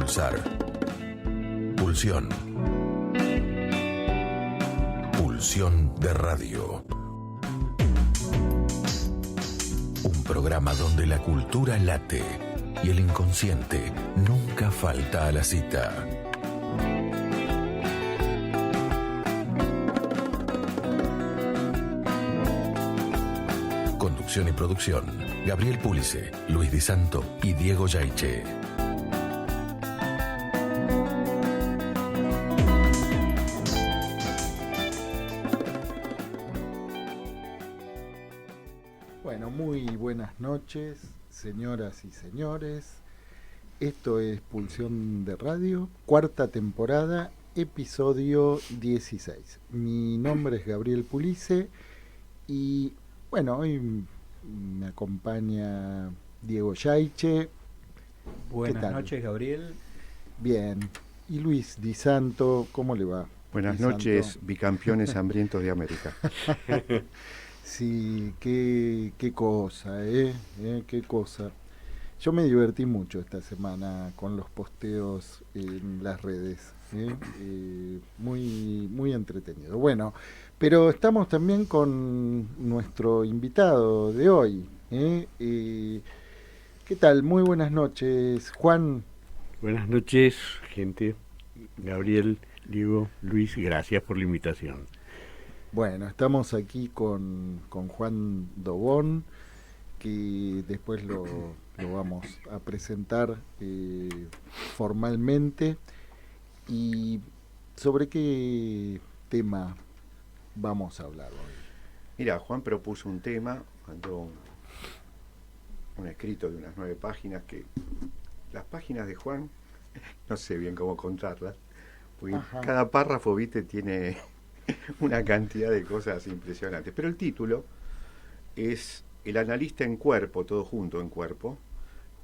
pulsar. Pulsión. Pulsión de radio. Un programa donde la cultura late y el inconsciente nunca falta a la cita. Conducción y producción: Gabriel Pulice, Luis Di Santo y Diego Yaiche. Bueno, muy buenas noches, señoras y señores. Esto es Pulsión de Radio, cuarta temporada, episodio 16. Mi nombre es Gabriel Pulice y bueno, hoy me acompaña Diego Yaiche. Buenas noches, Gabriel. Bien. Y Luis Di Santo, ¿cómo le va? Buenas noches, bicampeones hambrientos de América. Sí, qué cosa, qué cosa. Yo me divertí mucho esta semana con los posteos en las redes, muy entretenido. Bueno, pero estamos también con nuestro invitado de hoy. ¿Qué tal? Muy buenas noches, Juan. Buenas noches, gente. Gabriel, Diego, Luis, gracias por la invitación. Bueno, estamos aquí con Juan Dobón, que después lo vamos a presentar formalmente. ¿Y sobre qué tema vamos a hablar hoy? Mira, Juan propuso un tema, mandó un escrito de unas 9 páginas, que las páginas de Juan, no sé bien cómo contarlas, porque cada párrafo, viste, tiene una cantidad de cosas impresionantes. Pero el título es El analista en cuerpo, todo junto en cuerpo,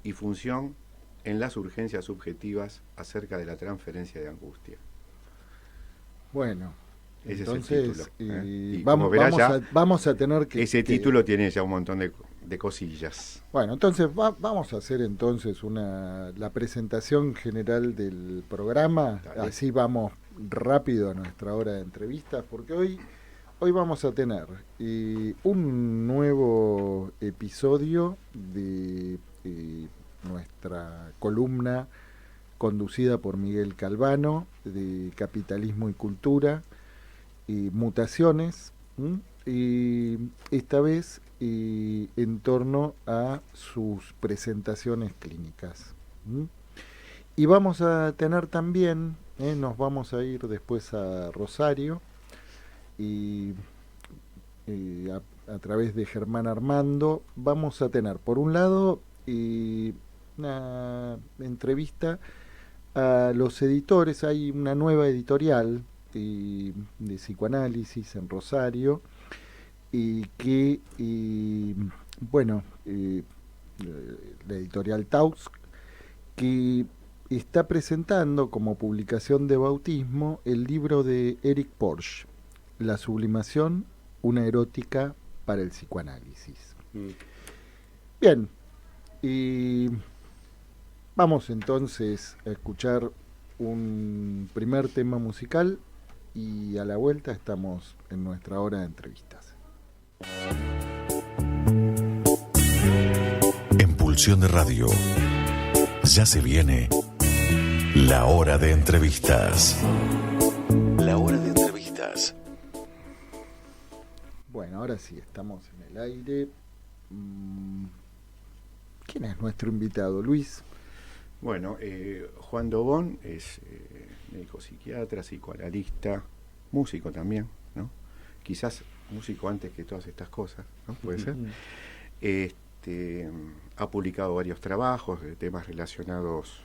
y función en las urgencias subjetivas acerca de la transferencia de angustia. Bueno, ese entonces es el título. Y vamos a tener que... Ese título tiene ya un montón de cosillas. Bueno, entonces vamos a hacer entonces la presentación general del programa. Dale. Así vamos rápido a nuestra hora de entrevistas, porque hoy vamos a tener un nuevo episodio de nuestra columna conducida por Miguel Calvano, de Capitalismo y Cultura, Mutaciones, y esta vez en torno a sus presentaciones clínicas. Y vamos a tener también, nos vamos a ir después a Rosario, y a través de Germán Armando vamos a tener, por un lado, una entrevista a los editores. Hay una nueva editorial de psicoanálisis en Rosario, que la editorial Taus, que está presentando como publicación de bautismo el libro de Eric Porsche, La sublimación, una erótica para el psicoanálisis. Bien, y vamos entonces a escuchar un primer tema musical y a la vuelta estamos en nuestra hora de entrevistas. En Pulsión de Radio ya se viene la hora de entrevistas. La hora de entrevistas. Bueno, ahora sí, estamos en el aire. ¿Quién es nuestro invitado, Luis? Bueno, Juan Dobón es médico psiquiatra, psicoanalista, músico también, ¿no? Quizás músico antes que todas estas cosas, ¿no? Puede ser. Ha publicado varios trabajos de temas relacionados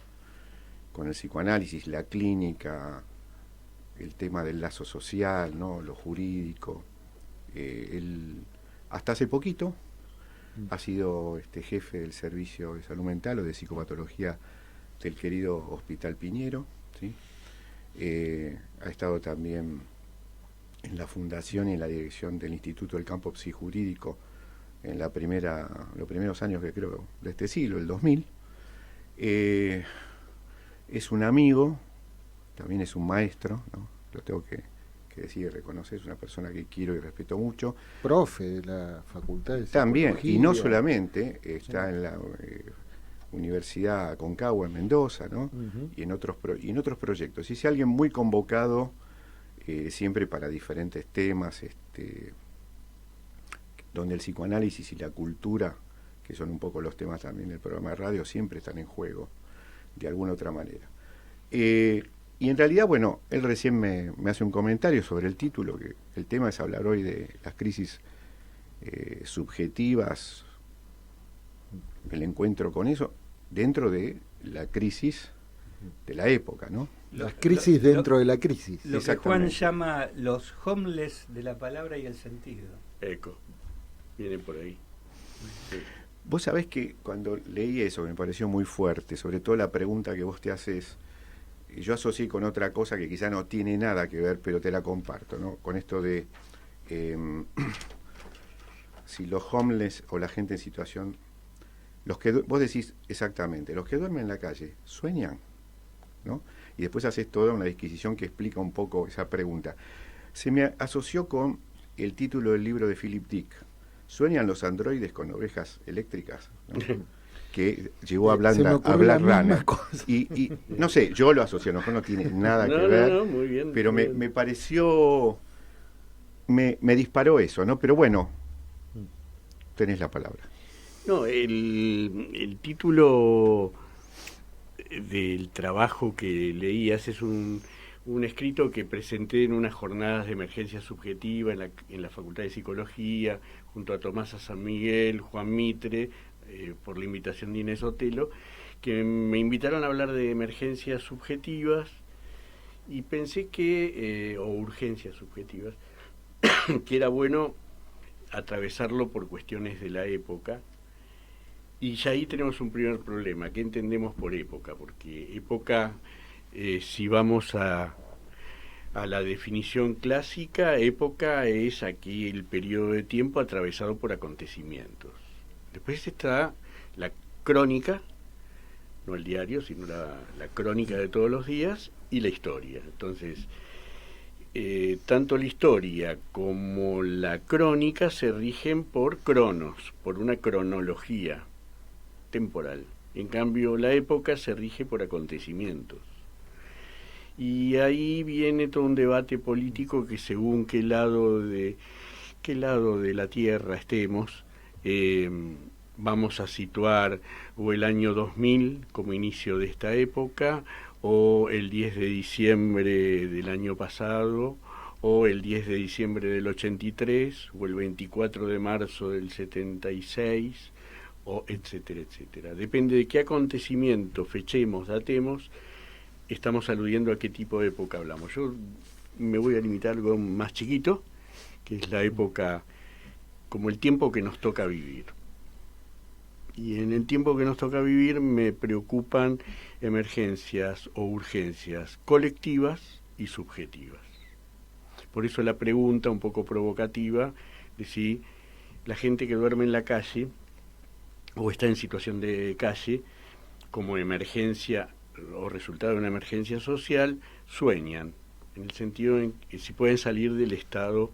con el psicoanálisis, la clínica, el tema del lazo social, ¿no? Lo jurídico. Él, hasta hace poquito, ha sido jefe del servicio de salud mental o de psicopatología del querido Hospital Piñero, ¿sí? Ha estado también en la fundación y en la dirección del Instituto del Campo Psijurídico en los primeros años, que creo, de este siglo, el 2000. es un amigo, también es un maestro, ¿no? Lo tengo que decir y reconocer, es una persona que quiero y respeto mucho. Profe de la Facultad de También, Psicología. y no solamente, está en la Universidad Aconcagua en Mendoza, ¿no? Y en otros proyectos. Y es alguien muy convocado siempre para diferentes temas, donde el psicoanálisis y la cultura, que son un poco los temas también del programa de radio, siempre están en juego, de alguna otra manera. Y en realidad, bueno, él recién me hace un comentario sobre el título, que el tema es hablar hoy de las crisis subjetivas, el encuentro con eso, dentro de la crisis de la época, ¿no? Las crisis dentro de la crisis. Lo que Juan llama los homeless de la palabra y el sentido. Eco, viene por ahí. Sí. Vos sabés que cuando leí eso me pareció muy fuerte, sobre todo la pregunta que vos te haces, yo asocié con otra cosa que quizá no tiene nada que ver, pero te la comparto, ¿no? Con esto de si los homeless o la gente en situación, vos decís exactamente, los que duermen en la calle, ¿sueñan? ¿No? Y después haces toda una disquisición que explica un poco esa pregunta. Se me asoció con el título del libro de Philip Dick, ¿Sueñan los androides con ovejas eléctricas? ¿No? Que llegó a hablar rana. Y no sé, yo lo asocio, no tiene nada que ver, muy bien, pero muy me pareció, me disparó eso, ¿no? Pero bueno, tenés la palabra. No, el título del trabajo que leías es un escrito que presenté en unas jornadas de emergencia subjetiva en la Facultad de Psicología, junto a Tomás San Miguel, Juan Mitre, por la invitación de Inés Otelo, que me invitaron a hablar de emergencias subjetivas y pensé que, o urgencias subjetivas, que era bueno atravesarlo por cuestiones de la época. Y ya ahí tenemos un primer problema, ¿qué entendemos por época? Porque época, si vamos a la definición clásica, época es aquí el periodo de tiempo atravesado por acontecimientos. Después está la crónica, no el diario, sino la crónica de todos los días, y la historia. Entonces, tanto la historia como la crónica se rigen por cronos, por una cronología temporal. En cambio, la época se rige por acontecimientos. Y ahí viene todo un debate político que según qué lado de la Tierra estemos, vamos a situar o el año 2000 como inicio de esta época, o el 10 de diciembre del año pasado, o el 10 de diciembre del 83, o el 24 de marzo del 76, o etcétera, etcétera. Depende de qué acontecimiento fechemos, datemos, estamos aludiendo a qué tipo de época hablamos. Yo me voy a limitar a algo más chiquito, que es la época, como el tiempo que nos toca vivir. Y en el tiempo que nos toca vivir me preocupan emergencias o urgencias colectivas y subjetivas. Por eso la pregunta un poco provocativa de si la gente que duerme en la calle o está en situación de calle como emergencia o resultado de una emergencia social, sueñan, en el sentido en que si pueden salir del estado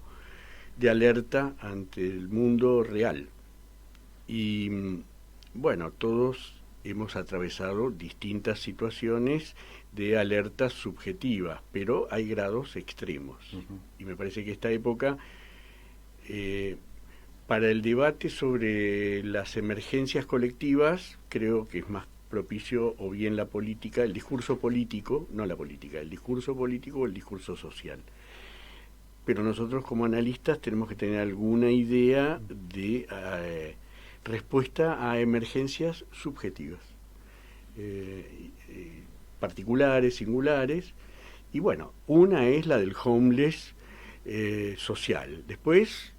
de alerta ante el mundo real. Y bueno, todos hemos atravesado distintas situaciones de alertas subjetivas, pero hay grados extremos. Y me parece que esta época, para el debate sobre las emergencias colectivas, creo que es más propicio o bien la política, el discurso político, no la política, el discurso político o el discurso social. Pero nosotros como analistas tenemos que tener alguna idea de respuesta a emergencias subjetivas, particulares, singulares, y bueno, una es la del homeless social. Después,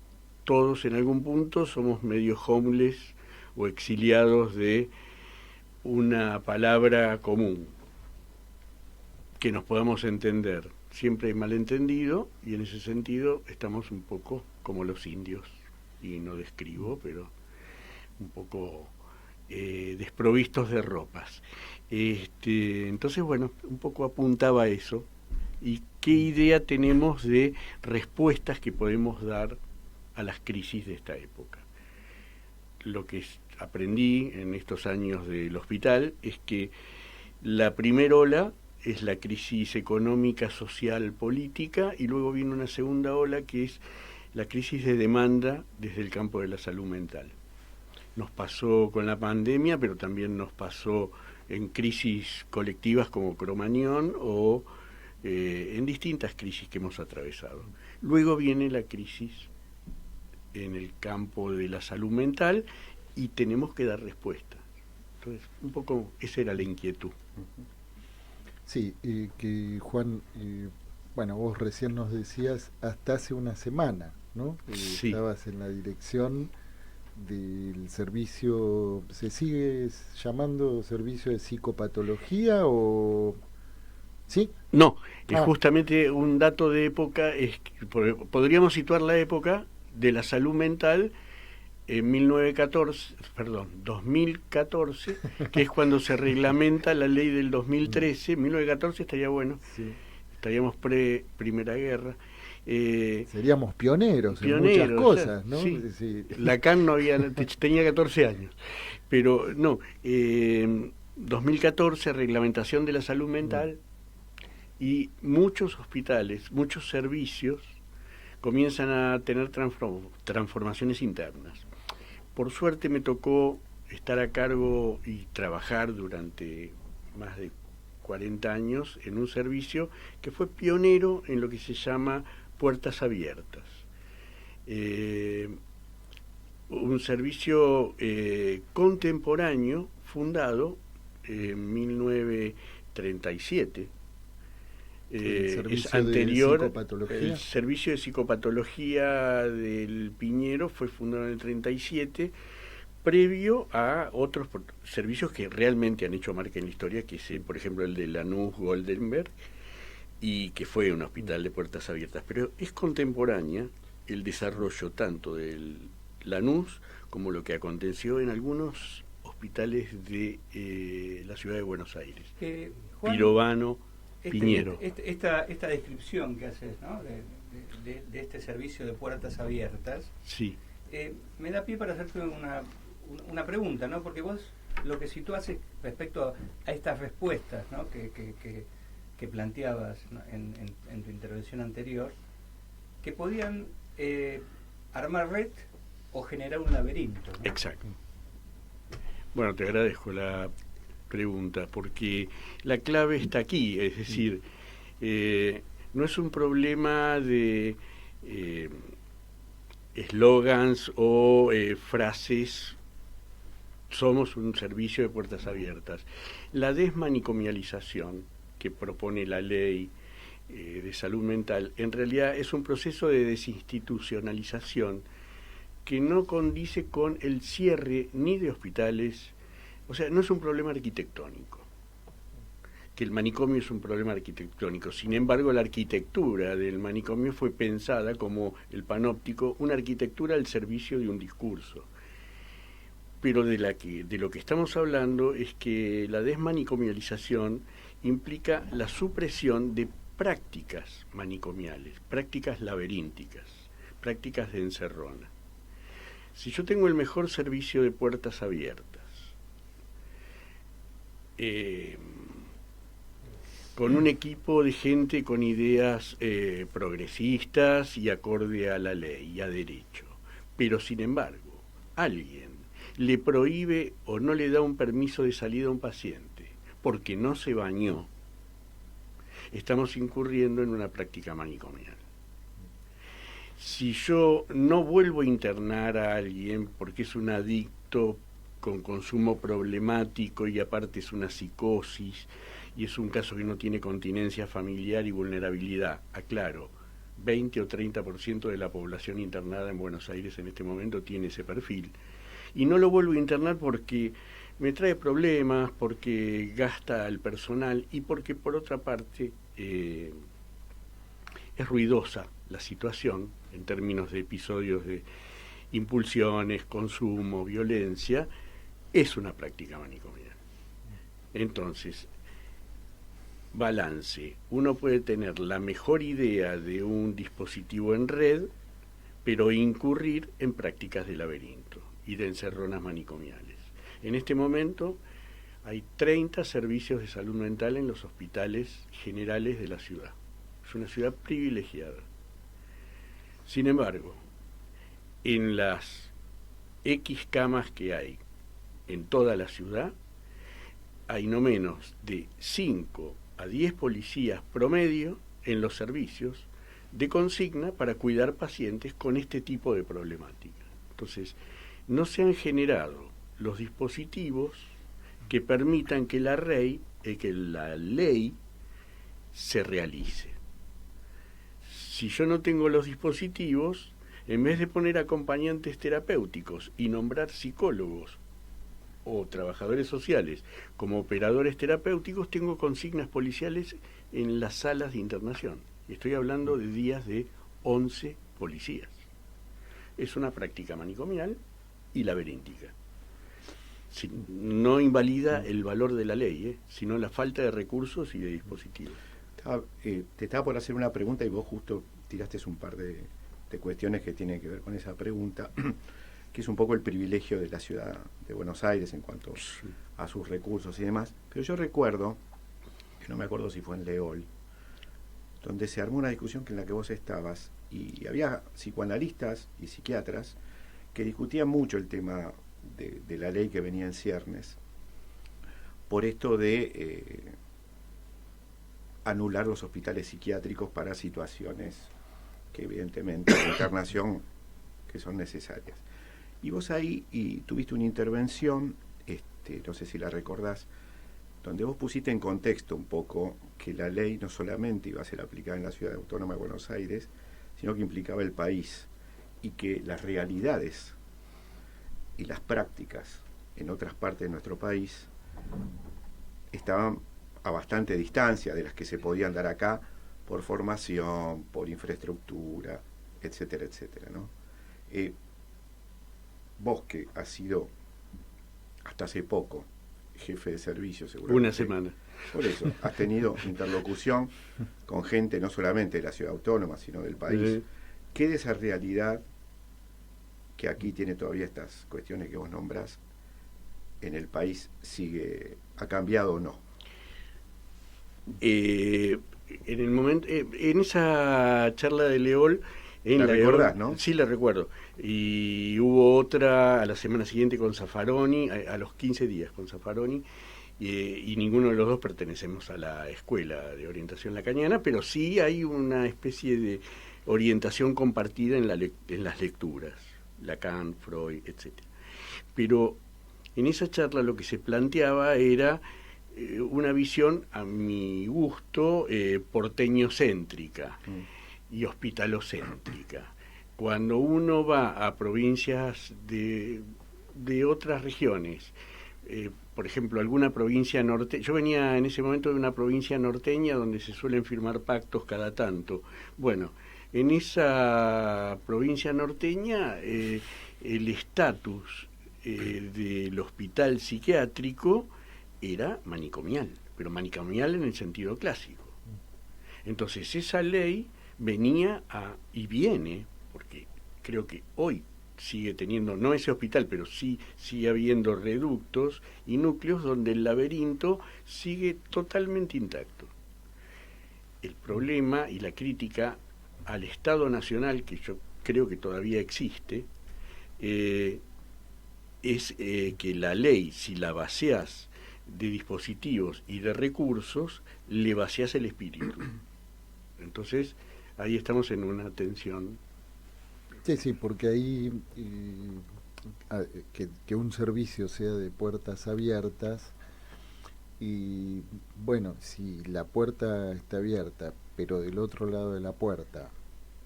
todos en algún punto somos medio homeless o exiliados de una palabra común, que nos podamos entender. Siempre hay malentendido y en ese sentido estamos un poco como los indios, y no describo, pero un poco desprovistos de ropas. Entonces, bueno, un poco apuntaba a eso. ¿Y qué idea tenemos de respuestas que podemos dar a las crisis de esta época? Lo que aprendí en estos años del hospital es que la primera ola es la crisis económica, social, política, y luego viene una segunda ola que es la crisis de demanda desde el campo de la salud mental. Nos pasó con la pandemia, pero también nos pasó en crisis colectivas como Cromañón o en distintas crisis que hemos atravesado. Luego viene la crisis en el campo de la salud mental y tenemos que dar respuesta. Entonces, un poco esa era la inquietud. Sí, que Juan, bueno, vos recién nos decías hasta hace una semana, ¿no? Sí. Estabas en la dirección del servicio, ¿se sigue llamando servicio de psicopatología o...? ¿Sí? No, justamente un dato de época es que podríamos situar la época de la salud mental en 2014, que es cuando se reglamenta la ley del 2013. 1914 estaría bueno, sí. Estaríamos pre-Primera Guerra. Seríamos pioneros en muchas cosas, ¿no? Sí. Sí. Lacan no tenía 14 años, pero no, 2014, reglamentación de la salud mental, y muchos hospitales, muchos servicios comienzan a tener transformaciones internas. Por suerte me tocó estar a cargo y trabajar durante más de 40 años en un servicio que fue pionero en lo que se llama puertas abiertas. Un servicio contemporáneo fundado en 1937. Es anterior. El servicio de psicopatología del Piñero fue fundado en el 37, previo a otros servicios que realmente han hecho marca en la historia, que es, por ejemplo, el de Lanús Goldenberg, y que fue un hospital de puertas abiertas. Pero es contemporánea el desarrollo tanto del Lanús como lo que aconteció en algunos hospitales de la ciudad de Buenos Aires. Juan, Pirovano, Piñero. Esta descripción que haces, ¿no? de este servicio de puertas abiertas, sí. Me da pie para hacerte una pregunta, ¿no? Porque vos lo que situás respecto a estas respuestas, ¿no? que planteabas, ¿no? en tu intervención anterior, que podían armar red o generar un laberinto, ¿no? Exacto. Bueno, te agradezco la pregunta, porque la clave está aquí, es decir, no es un problema de eslogans o frases. Somos un servicio de puertas abiertas. La desmanicomialización que propone la ley de salud mental en realidad es un proceso de desinstitucionalización que no condice con el cierre ni de hospitales. O sea, no es un problema arquitectónico, que el manicomio es un problema arquitectónico. Sin embargo, la arquitectura del manicomio fue pensada como el panóptico, una arquitectura al servicio de un discurso. Pero de lo que estamos hablando es que la desmanicomialización implica la supresión de prácticas manicomiales, prácticas laberínticas, prácticas de encerrona. Si yo tengo el mejor servicio de puertas abiertas, con un equipo de gente con ideas progresistas y acorde a la ley y a derecho, pero sin embargo alguien le prohíbe o no le da un permiso de salida a un paciente porque no se bañó, estamos incurriendo en una práctica manicomial. Si yo no vuelvo a internar a alguien porque es un adicto con consumo problemático y aparte es una psicosis y es un caso que no tiene continencia familiar y vulnerabilidad, aclaro, 20 o 30% de la población internada en Buenos Aires en este momento tiene ese perfil, y no lo vuelvo a internar porque me trae problemas, porque gasta el personal y porque por otra parte es ruidosa la situación en términos de episodios de impulsiones, consumo, violencia. es una práctica manicomial. Entonces, balance. Uno puede tener la mejor idea de un dispositivo en red, pero incurrir en prácticas de laberinto y de encerronas manicomiales. En este momento hay 30 servicios de salud mental en los hospitales generales de la ciudad. Es una ciudad privilegiada. Sin embargo, en las X camas que hay en toda la ciudad, hay no menos de 5 a 10 policías promedio en los servicios de consigna para cuidar pacientes con este tipo de problemática. Entonces, no se han generado los dispositivos que permitan que la ley se realice. Si yo no tengo los dispositivos, en vez de poner acompañantes terapéuticos y nombrar psicólogos o trabajadores sociales como operadores terapéuticos, tengo consignas policiales en las salas de internación. Estoy hablando de días de 11 policías. Es una práctica manicomial y laberíntica. No invalida el valor de la ley, sino la falta de recursos y de dispositivos. Te estaba por hacer una pregunta y vos justo tiraste un par de cuestiones que tienen que ver con esa pregunta, que es un poco el privilegio de la ciudad de Buenos Aires en cuanto a sus recursos y demás. Pero yo recuerdo, que no me acuerdo si fue en Leol, donde se armó una discusión en la que vos estabas, y había psicoanalistas y psiquiatras que discutían mucho el tema de la ley que venía en ciernes, por esto de anular los hospitales psiquiátricos para situaciones que evidentemente de internación que son necesarias. Y vos ahí tuviste una intervención, no sé si la recordás, donde vos pusiste en contexto un poco que la ley no solamente iba a ser aplicada en la Ciudad Autónoma de Buenos Aires, sino que implicaba el país, y que las realidades y las prácticas en otras partes de nuestro país estaban a bastante distancia de las que se podían dar acá por formación, por infraestructura, etcétera, etcétera, ¿no? Vos que has sido hasta hace poco jefe de servicio, seguramente. Una semana. Por eso, has tenido interlocución con gente no solamente de la Ciudad Autónoma, sino del país. ¿Qué de esa realidad que aquí tiene todavía estas cuestiones que vos nombrás, en el país ha cambiado o no? En el momento, en esa charla de Leol, ¿La recordás, no? Sí, la recuerdo. Y hubo otra a la semana siguiente con Zaffaroni, a los 15 días con Zaffaroni, y ninguno de los dos pertenecemos a la escuela de orientación lacaniana, pero sí hay una especie de orientación compartida en las lecturas, Lacan, Freud, etc. Pero en esa charla lo que se planteaba era una visión, a mi gusto, porteñocéntrica y hospitalocéntrica. Cuando uno va a provincias de otras regiones, por ejemplo, alguna provincia norte, yo venía en ese momento de una provincia norteña donde se suelen firmar pactos cada tanto. Bueno, en esa provincia norteña el estatus del hospital psiquiátrico era manicomial, pero manicomial en el sentido clásico. Entonces esa ley venía y viene, porque creo que hoy sigue teniendo, no ese hospital, pero sí sigue habiendo reductos y núcleos donde el laberinto sigue totalmente intacto. El problema y la crítica al Estado Nacional, que yo creo que todavía existe, es que la ley, si la vaciás de dispositivos y de recursos, le vaciás el espíritu. Entonces, ahí estamos en una tensión. Sí, porque ahí que un servicio sea de puertas abiertas, y bueno, si la puerta está abierta, pero del otro lado de la puerta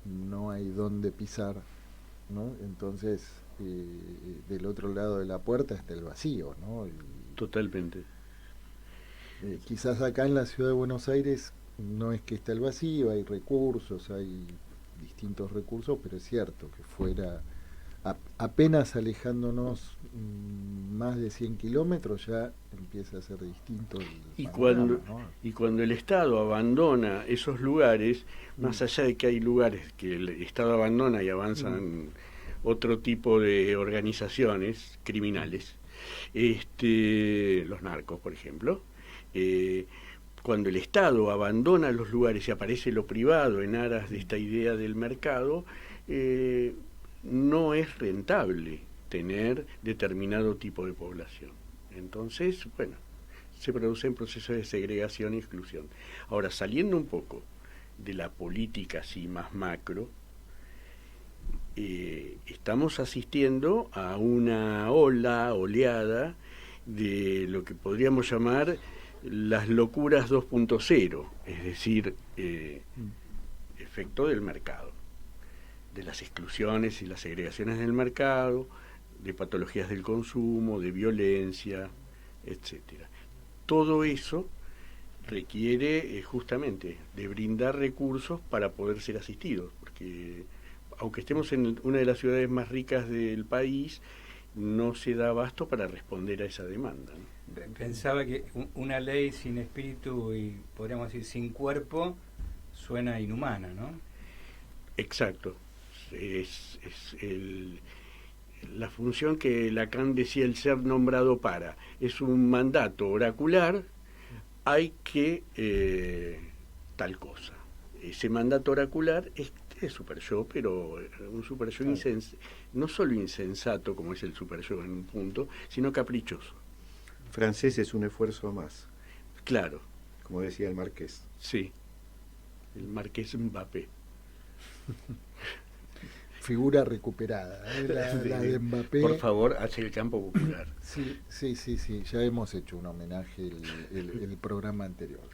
no hay dónde pisar, ¿no? Entonces, del otro lado de la puerta está el vacío, ¿no? Totalmente. Quizás acá en la ciudad de Buenos Aires no es que está el vacío, hay recursos, hay distintos recursos, pero es cierto que fuera, apenas alejándonos más de 100 kilómetros ya empieza a ser distinto Y panorama, ¿no? cuando el Estado abandona esos lugares, más allá de que hay lugares que el Estado abandona y avanzan otro tipo de organizaciones criminales, los narcos, por ejemplo, cuando el Estado abandona los lugares y aparece lo privado en aras de esta idea del mercado, no es rentable tener determinado tipo de población. Entonces, bueno, se producen procesos de segregación y exclusión. Ahora, saliendo un poco de la política así más macro, estamos asistiendo a una oleada de lo que podríamos llamar las locuras 2.0, es decir, efecto del mercado, de las exclusiones y las segregaciones del mercado, de patologías del consumo, de violencia, etcétera. Todo eso requiere justamente de brindar recursos para poder ser asistidos, porque aunque estemos en una de las ciudades más ricas del país, no se da abasto para responder a esa demanda, ¿no? Pensaba que una ley sin espíritu y, podríamos decir, sin cuerpo, suena inhumana, ¿no? Exacto. La función que Lacan decía el ser nombrado para. Es un mandato oracular, hay que tal cosa. Ese mandato oracular es super yo, pero un super yo no solo insensato como es el super yo en un punto, sino caprichoso. Francés es un esfuerzo más. Claro. Como decía el Marqués. Sí, el Marqués Mbappé. Figura recuperada, la de Mbappé. Por favor, hace el campo popular. Sí, ya hemos hecho un homenaje el programa anterior.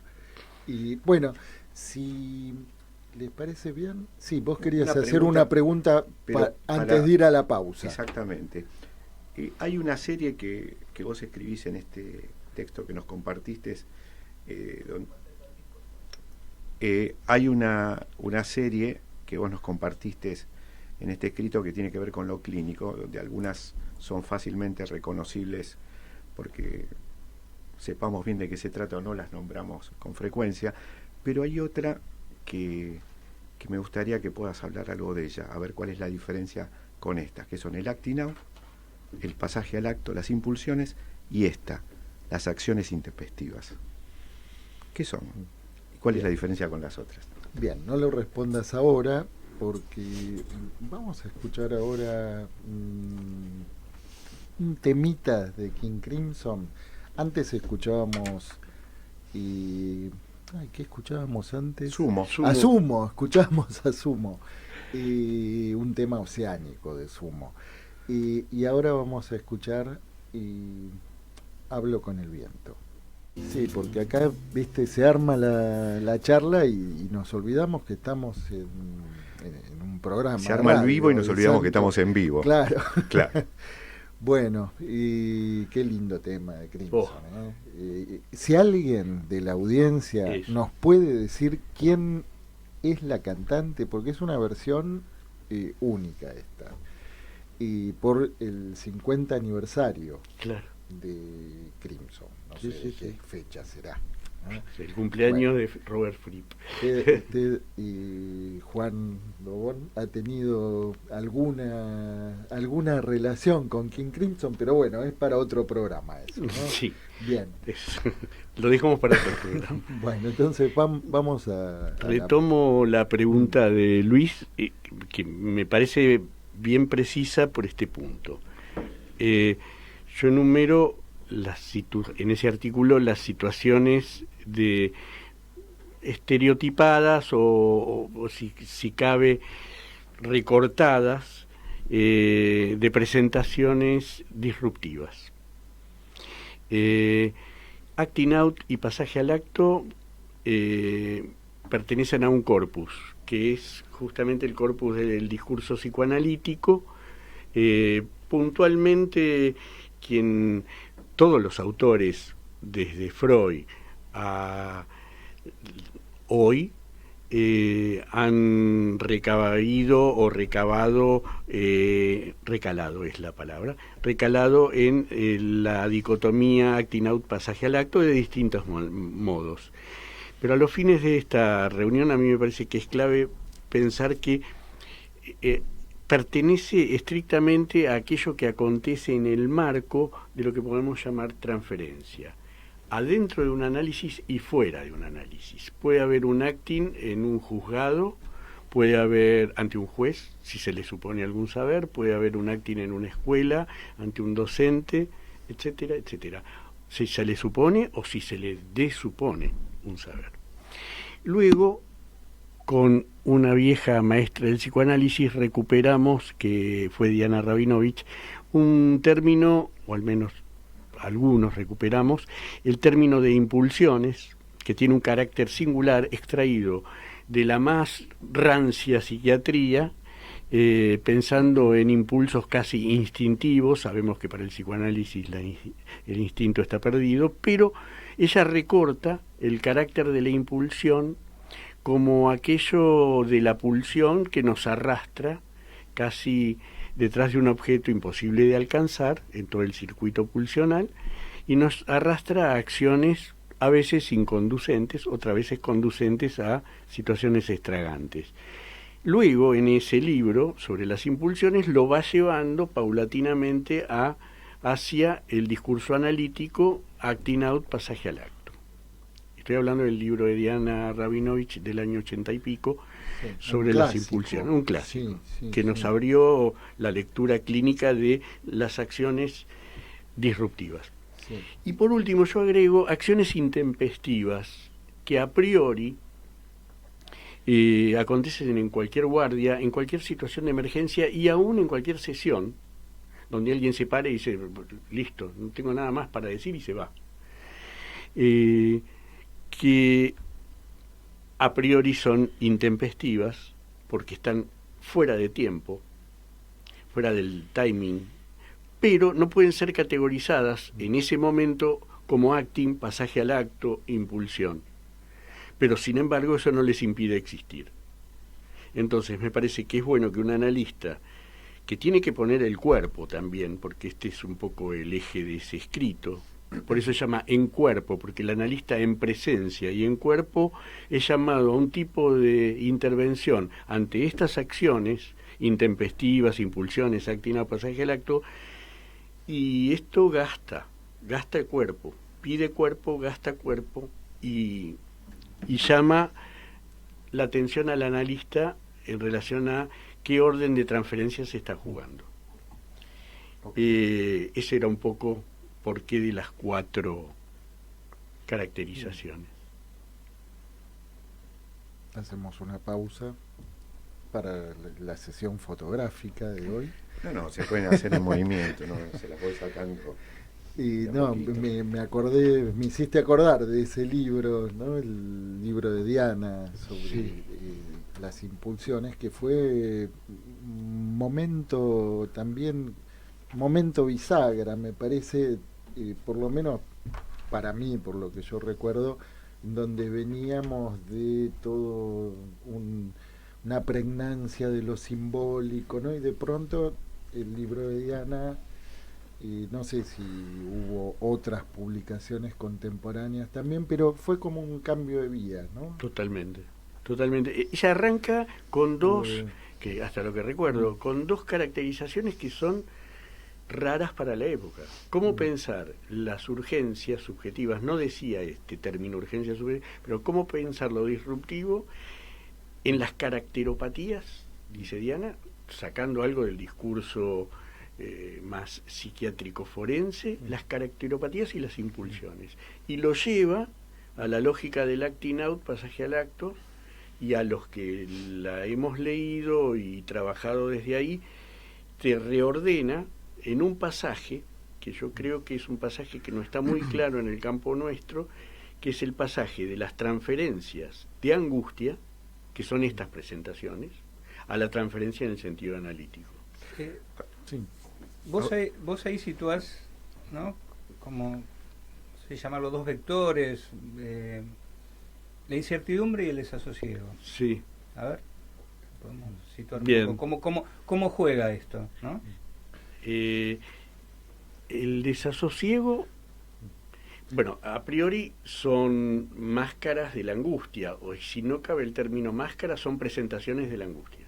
Y bueno, si les parece bien, sí, vos querías hacer una pregunta antes de ir a la pausa. Exactamente. Hay una serie que vos escribís en este texto que nos compartiste, hay una serie que vos nos compartiste en este escrito que tiene que ver con lo clínico, donde algunas son fácilmente reconocibles porque sepamos bien de qué se trata o no, las nombramos con frecuencia, pero hay otra que me gustaría que puedas hablar algo de ella, a ver cuál es la diferencia con estas, que son el acting out, el pasaje al acto, las impulsiones, y las acciones intempestivas. ¿Qué son? ¿Y cuál es la diferencia con las otras? Bien, no lo respondas ahora, porque vamos a escuchar ahora un temita de King Crimson. Antes escuchábamos ¿qué escuchábamos antes? Sumo. Escuchábamos a Sumo, un tema oceánico de Sumo. Y ahora vamos a escuchar Hablo con el viento. Sí, porque acá, viste, se arma la charla y nos olvidamos que estamos en un programa. Se arma el vivo y nos olvidamos que estamos en vivo. Claro. Claro. Bueno, y qué lindo tema de Crimson. Si alguien de la audiencia nos puede decir quién es la cantante, porque es una versión única esta, y por el 50 aniversario de Crimson, no sé qué fecha será. El cumpleaños de Robert Fripp. Y Juan Dobón ha tenido alguna relación con King Crimson, pero bueno, es para otro programa eso, ¿no? Sí. Bien. Lo dejamos para otro programa. Bueno, entonces vamos a Retomo la pregunta de Luis, que me parece bien precisa por este punto. Yo enumero en ese artículo las situaciones de estereotipadas o si cabe recortadas de presentaciones disruptivas. Acting out y pasaje al acto pertenecen a un corpus que es justamente el corpus del discurso psicoanalítico, puntualmente todos los autores, desde Freud a hoy, han recabado o recabado, recalado es la palabra, recalado en la dicotomía acting-out pasaje al acto de distintos modos. Pero a los fines de esta reunión a mí me parece que es clave pensar que pertenece estrictamente a aquello que acontece en el marco de lo que podemos llamar transferencia, adentro de un análisis y fuera de un análisis. Puede haber un acting en un juzgado, puede haber ante un juez, si se le supone algún saber, puede haber un acting en una escuela, ante un docente, etcétera, etcétera. Si se le supone o si se le desupone un saber. Luego, con una vieja maestra del psicoanálisis recuperamos, que fue Diana Rabinovich, un término, o al menos algunos recuperamos, el término de impulsiones, que tiene un carácter singular extraído de la más rancia psiquiatría, pensando en impulsos casi instintivos. Sabemos que para el psicoanálisis el instinto está perdido, pero ella recorta el carácter de la impulsión como aquello de la pulsión que nos arrastra casi detrás de un objeto imposible de alcanzar en todo el circuito pulsional, y nos arrastra a acciones a veces inconducentes, otras veces conducentes a situaciones extravagantes. Luego, en ese libro sobre las impulsiones, lo va llevando paulatinamente hacia el discurso analítico, acting out, pasaje al acto. Estoy hablando del libro de Diana Rabinovich del año 80 y pico, sí, sobre las impulsiones, un clásico, que nos abrió la lectura clínica de las acciones disruptivas. Sí. Y por último yo agrego acciones intempestivas que a priori acontecen en cualquier guardia, en cualquier situación de emergencia y aún en cualquier sesión donde alguien se pare y dice, listo, no tengo nada más para decir, y se va. Que a priori son intempestivas porque están fuera de tiempo, fuera del timing, pero no pueden ser categorizadas en ese momento como acting, pasaje al acto, impulsión. Pero sin embargo eso no les impide existir. Entonces me parece que es bueno que un analista, que tiene que poner el cuerpo también, porque este es un poco el eje de ese escrito, por eso se llama en cuerpo, porque el analista en presencia y en cuerpo es llamado a un tipo de intervención ante estas acciones intempestivas, impulsiones, acting out, pasaje al acto, y esto gasta el cuerpo, pide cuerpo, gasta cuerpo, y llama la atención al analista en relación a qué orden de transferencia se está jugando. Ese era un poco por qué de las 4 caracterizaciones. Hacemos una pausa para la sesión fotográfica de hoy. No, se pueden hacer en movimiento, no se las voy sacando. Y no, me acordé, me hiciste acordar de ese libro, ¿no? El libro de Diana sobre las impulsiones, que fue un momento también, momento bisagra, me parece, por lo menos para mí, por lo que yo recuerdo, donde veníamos de todo una pregnancia de lo simbólico, ¿no? Y de pronto el libro de Diana, no sé si hubo otras publicaciones contemporáneas también, pero fue como un cambio de vida, ¿no? Totalmente. Ella arranca con dos, que hasta lo que recuerdo, con 2 caracterizaciones que son raras para la época. ¿Cómo pensar las urgencias subjetivas? No decía este término urgencia subjetiva, pero cómo pensar lo disruptivo en las caracteropatías, dice Diana, sacando algo del discurso más psiquiátrico forense, las caracteropatías y las impulsiones. Y lo lleva a la lógica del acting out, pasaje al acto, y a los que la hemos leído y trabajado desde ahí, te reordena en un pasaje, que yo creo que es un pasaje que no está muy claro en el campo nuestro, que es el pasaje de las transferencias de angustia, que son estas presentaciones, a la transferencia en el sentido analítico. Sí. Vos ahí situás, ¿no? Como se llaman los 2 vectores, La incertidumbre y el desasosiego. Sí. A ver, podemos situar un Bien. poco cómo juega esto, ¿no? El desasosiego, bueno, a priori son máscaras de la angustia, o si no cabe el término máscara, son presentaciones de la angustia.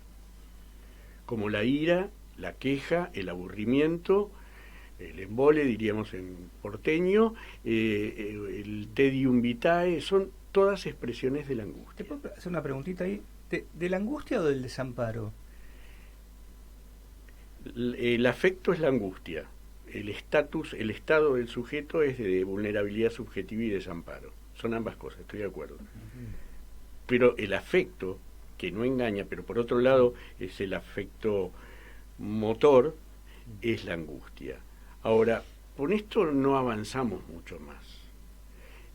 Como la ira, la queja, el aburrimiento, el embole, diríamos en porteño, el tedium vitae, son todas expresiones de la angustia. ¿Te puedo hacer una preguntita ahí? ¿De la angustia o del desamparo? El afecto es la angustia. El estado del sujeto es de vulnerabilidad subjetiva y desamparo. Son ambas cosas, estoy de acuerdo. Pero el afecto, que no engaña, pero por otro lado es el afecto motor, es la angustia. Ahora, con esto no avanzamos mucho más.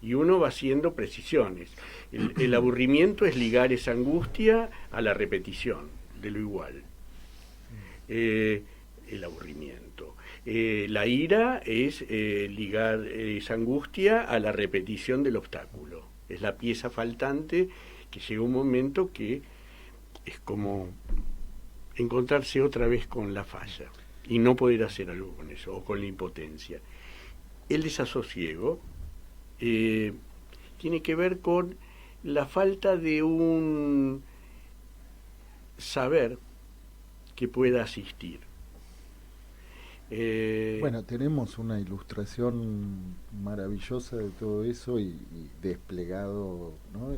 Y uno va haciendo precisiones. El aburrimiento es ligar esa angustia a la repetición de lo igual. El aburrimiento. La ira es ligar esa angustia a la repetición del obstáculo. Es la pieza faltante que llega un momento que es como encontrarse otra vez con la falla y no poder hacer algo con eso, o con la impotencia. El desasosiego tiene que ver con la falta de un saber que pueda asistir. Bueno, tenemos una ilustración maravillosa de todo eso y desplegado, ¿no?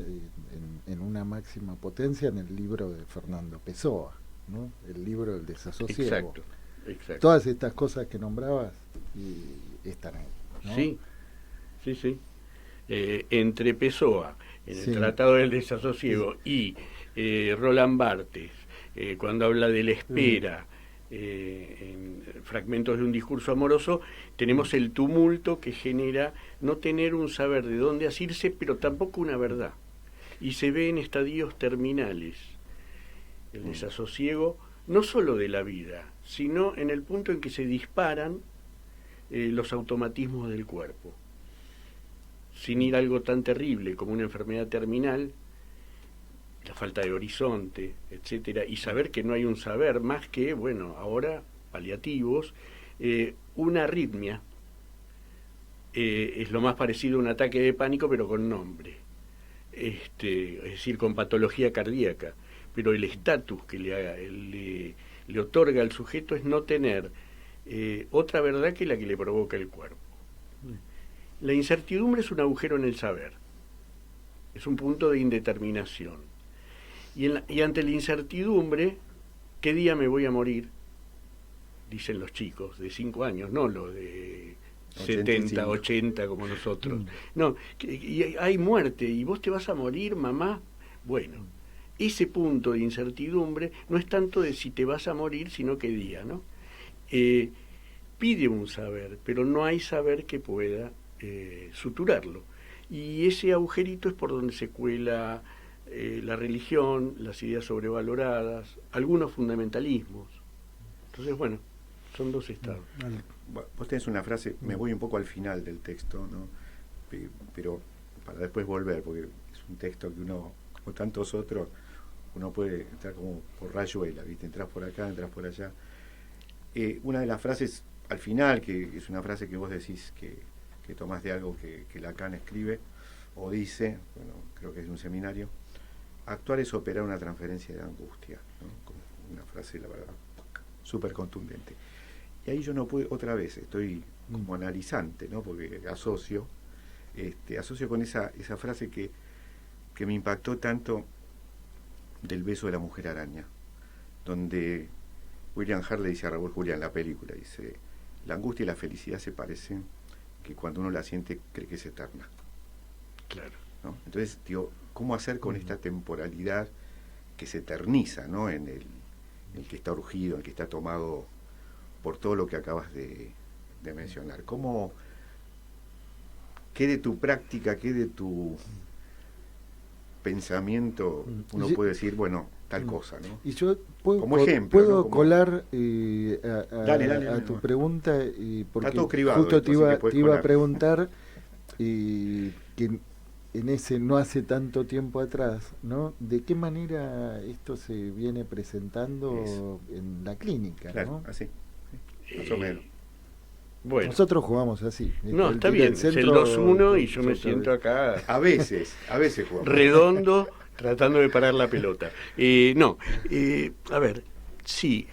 en una máxima potencia en el libro de Fernando Pessoa, ¿no? El libro del desasosiego. Exacto. Todas estas cosas que nombrabas están ahí, ¿no? Sí. Entre Pessoa, en Sí. el Tratado del Desasosiego, y Roland Barthes, cuando habla de la espera, en fragmentos de un discurso amoroso, tenemos el tumulto que genera no tener un saber de dónde asirse, pero tampoco una verdad. Y se ve en estadios terminales el desasosiego, no solo de la vida, sino en el punto en que se disparan los automatismos del cuerpo. Sin ir a algo tan terrible como una enfermedad terminal, la falta de horizonte, etcétera, y saber que no hay un saber más que, bueno, ahora paliativos, una arritmia es lo más parecido a un ataque de pánico, pero con nombre, es decir, con patología cardíaca, pero el estatus que le otorga al sujeto es no tener otra verdad que la que le provoca el cuerpo. La incertidumbre es un agujero en el saber, es un punto de indeterminación. Y ante la incertidumbre, ¿qué día me voy a morir? Dicen los chicos de 5 años, no los de 70, 80 como nosotros. No, y hay muerte y vos te vas a morir, mamá. Bueno, ese punto de incertidumbre no es tanto de si te vas a morir, sino qué día, ¿no? Pide un saber, pero no hay saber que pueda suturarlo. Y ese agujerito es por donde se cuela la religión, las ideas sobrevaloradas, algunos fundamentalismos. Entonces, bueno, son dos estados. Vos tenés una frase, me voy un poco al final del texto, ¿no? Pero para después volver, porque es un texto que uno, como tantos otros, uno puede entrar como por rayuela, ¿viste? Entras por acá, entras por allá. Una de las frases al final, que es una frase que vos decís que tomás de algo que Lacan escribe o dice, bueno, creo que es de un seminario: actuar es operar una transferencia de angustia, ¿no? Como una frase, la verdad, súper contundente. Y ahí yo no puedo, otra vez, estoy como analizante, ¿no? Porque asocio con esa frase que me impactó tanto, del beso de la mujer araña, donde William Hart le dice a Raúl Juliá en la película, dice: la angustia y la felicidad se parecen, que cuando uno la siente cree que es eterna. Claro. ¿No? Entonces, digo, ¿cómo hacer con esta temporalidad que se eterniza, ¿no? En el que está urgido, el que está tomado por todo lo que acabas de mencionar? ¿Cómo, qué de tu práctica, qué de tu pensamiento uno puede decir, bueno, tal cosa, ¿no? Y yo puedo, como ejemplo, puedo ¿no? Como... colar dale, a tu pregunta, porque está todo cribado, justo te iba a colar. preguntar que en ese no hace tanto tiempo atrás, ¿no? ¿De qué manera esto se viene presentando en la clínica? Claro, ¿no? así, más o menos. Bueno, Nosotros jugamos así. no, está bien, es el 2-1 y yo me siento acá A veces jugamos. redondo, tratando de parar la pelota. No, a ver, sí.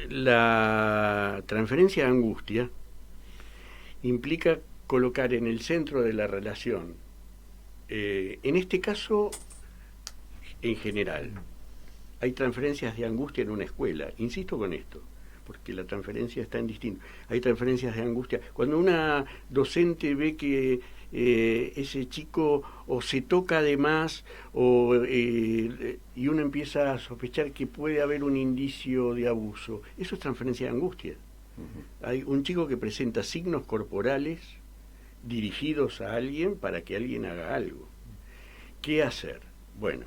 La transferencia de angustia implica colocar en el centro de la relación, en este caso, en general, hay transferencias de angustia en una escuela. Insisto con esto, porque la transferencia está en distinto. Hay transferencias de angustia. Cuando una docente ve que ese chico o se toca de más y uno empieza a sospechar que puede haber un indicio de abuso, eso es transferencia de angustia. Hay un chico que presenta signos corporales dirigidos a alguien para que alguien haga algo. ¿Qué hacer? Bueno,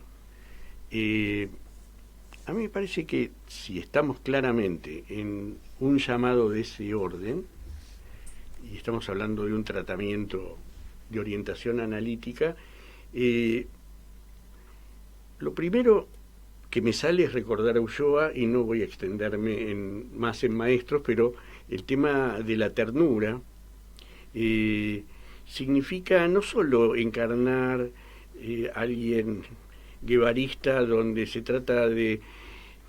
a mí me parece que si estamos claramente en un llamado de ese orden, y estamos hablando de un tratamiento de orientación analítica, lo primero que me sale es recordar a Ulloa, y no voy a extenderme más en maestros, pero el tema de la ternura significa no solo encarnar alguien guevarista donde se trata de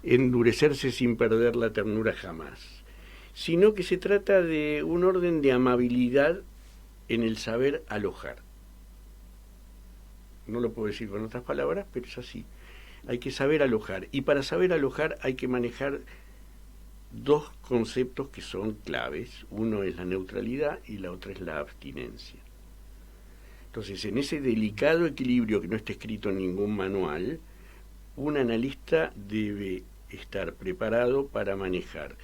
endurecerse sin perder la ternura jamás, sino que se trata de un orden de amabilidad en el saber alojar. No lo puedo decir con otras palabras, pero es así. Hay que saber alojar, y para saber alojar hay que manejar dos conceptos que son claves. Uno es la neutralidad y la otra es la abstinencia. Entonces, en ese delicado equilibrio que no está escrito en ningún manual, un analista debe estar preparado para manejar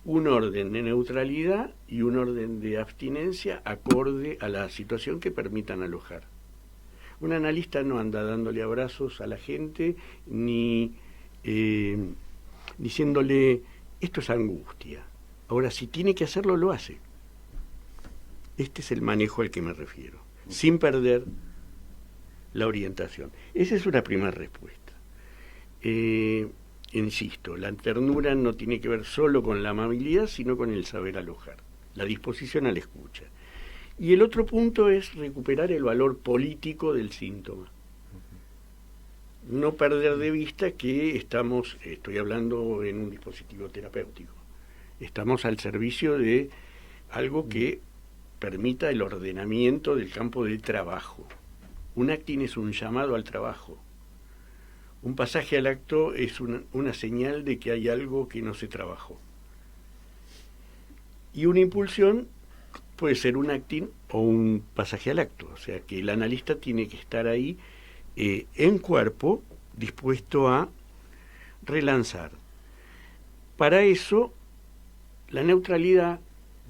un orden de neutralidad y un orden de abstinencia acorde a la situación que permitan alojar. Un analista no anda dándole abrazos a la gente ni diciéndole esto es angustia. Ahora, si tiene que hacerlo, lo hace. Este es el manejo al que me refiero, sin perder la orientación. Esa es una primera respuesta. Insisto, la ternura no tiene que ver solo con la amabilidad, sino con el saber alojar, la disposición a la escucha. Y el otro punto es recuperar el valor político del síntoma. No perder de vista que estoy hablando en un dispositivo terapéutico, estamos al servicio de algo que permita el ordenamiento del campo del trabajo. Un acting es un llamado al trabajo. Un pasaje al acto es una señal de que hay algo que no se trabajó. Y una impulsión puede ser un acting o un pasaje al acto. O sea que el analista tiene que estar ahí en cuerpo, dispuesto a relanzar. Para eso, la neutralidad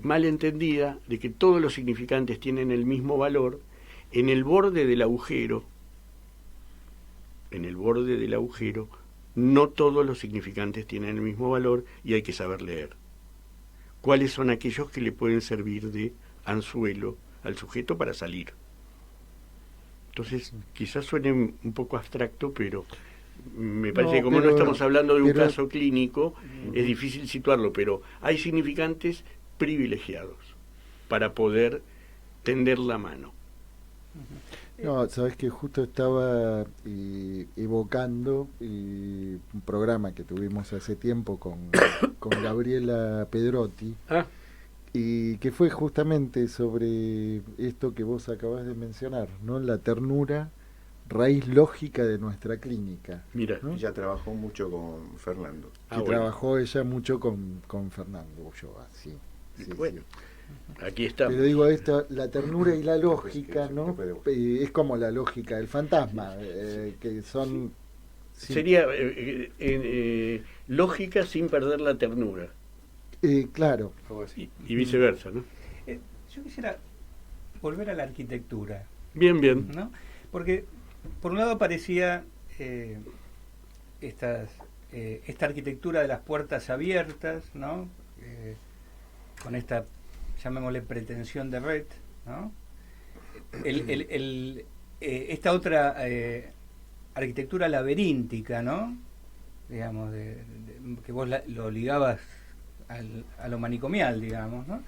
mal entendida de que todos los significantes tienen el mismo valor, en el borde del agujero, no todos los significantes tienen el mismo valor y hay que saber leer. ¿Cuáles son aquellos que le pueden servir de anzuelo al sujeto para salir? Entonces, quizás suene un poco abstracto, pero me parece que como no estamos hablando de un caso clínico, es difícil situarlo, pero hay significantes privilegiados para poder tender la mano. No, sabes que justo estaba evocando un programa que tuvimos hace tiempo con Gabriela Pedrotti, y que fue justamente sobre esto que vos acabás de mencionar, ¿no? La ternura, raíz lógica de nuestra clínica. Mira, ¿no? Ella trabajó mucho con Fernando. Trabajó ella mucho con Fernando Ulloa, sí. Bueno, aquí está. Pero digo, la ternura y la lógica, ¿no? Es como la lógica del fantasma, que son... Sería lógica sin perder la ternura. Claro. Y viceversa, ¿no? Yo quisiera volver a la arquitectura. Bien. ¿No? Porque, por un lado, parecía esta arquitectura de las puertas abiertas, ¿no? Con esta llamémosle pretensión de red, ¿no? Esta otra arquitectura laberíntica, ¿no? Digamos, que vos lo ligabas a lo manicomial, digamos, ¿no?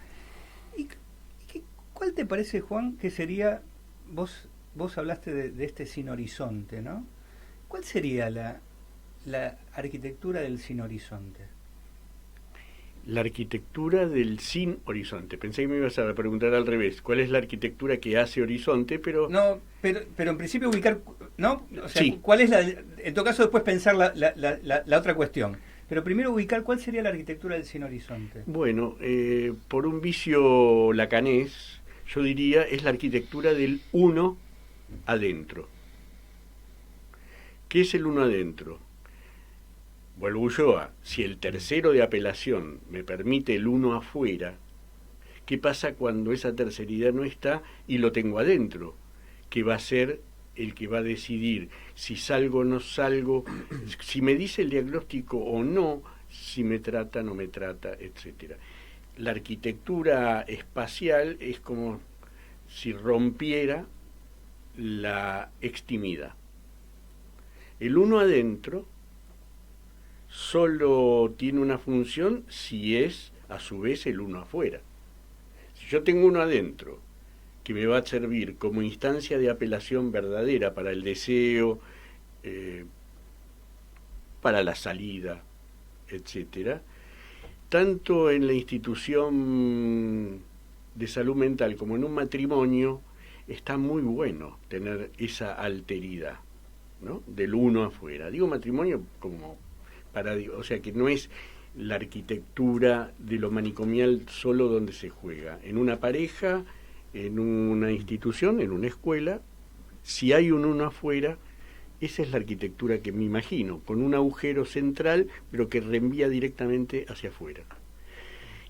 ¿Cuál te parece, Juan, que sería, vos hablaste de este sin horizonte, ¿no? ¿Cuál sería la arquitectura del sin horizonte? La arquitectura del sin horizonte. Pensé que me ibas a preguntar al revés. ¿Cuál es la arquitectura que hace horizonte? Pero no, pero en principio ubicar, ¿no? O sea, sí. ¿cuál es en todo caso después pensar la otra cuestión? Pero primero ubicar cuál sería la arquitectura del sin horizonte. Bueno, por un vicio lacanés, yo diría es la arquitectura del uno adentro. ¿Qué es el uno adentro? Vuelvo yo a, si el tercero de apelación me permite el uno afuera, ¿qué pasa cuando esa terceridad no está y lo tengo adentro? Que va a ser el que va a decidir si salgo o no salgo, si me dice el diagnóstico o no, si me trata, no me trata, etcétera. La arquitectura espacial es como si rompiera la extimidad. El uno adentro solo tiene una función si es a su vez el uno afuera. Si yo tengo uno adentro que me va a servir como instancia de apelación verdadera para el deseo, para la salida, etcétera, tanto en la institución de salud mental como en un matrimonio está muy bueno tener esa alteridad, ¿no? Del uno afuera. Digo matrimonio como o sea que no es la arquitectura de lo manicomial solo donde se juega. En una pareja, en una institución, en una escuela, si hay un uno afuera, esa es la arquitectura que me imagino, con un agujero central, pero que reenvía directamente hacia afuera.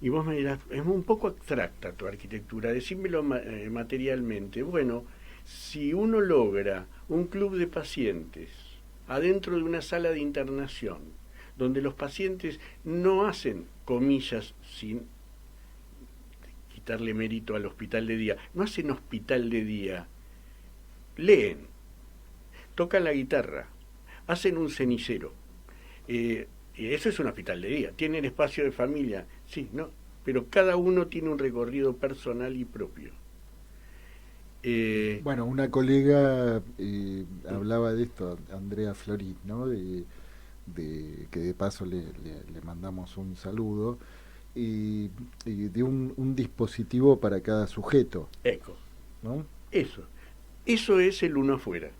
Y vos me dirás, es un poco abstracta tu arquitectura, decímelo materialmente. Bueno, si uno logra un club de pacientes adentro de una sala de internación, donde los pacientes no hacen, comillas, sin quitarle mérito al hospital de día, no hacen hospital de día, leen, tocan la guitarra, hacen un cenicero, y eso es un hospital de día, tienen espacio de familia, sí, no, pero cada uno tiene un recorrido personal y propio. Bueno, una colega hablaba de esto, Andrea Florit, ¿no? Que de paso le mandamos un saludo, y de un dispositivo para cada sujeto. Eco. ¿No? Eso es el uno afuera.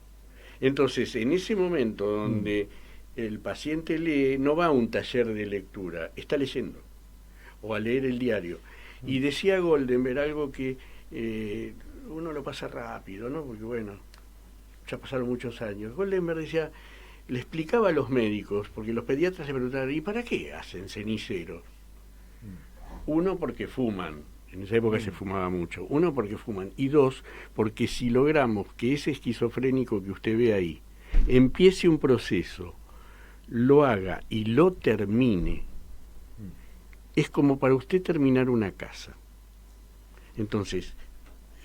Entonces, en ese momento donde el paciente lee, no va a un taller de lectura, está leyendo, o a leer el diario. Y decía Goldenberg algo que uno lo pasa rápido, ¿no? Porque bueno, ya pasaron muchos años. Goldenberg decía, le explicaba a los médicos, porque los pediatras le preguntaban, ¿y para qué hacen ceniceros? Uno, porque fuman. En esa época se fumaba mucho. Uno, porque fuman. Y dos, porque si logramos que ese esquizofrénico que usted ve ahí empiece un proceso, lo haga y lo termine, es como para usted terminar una casa. Entonces,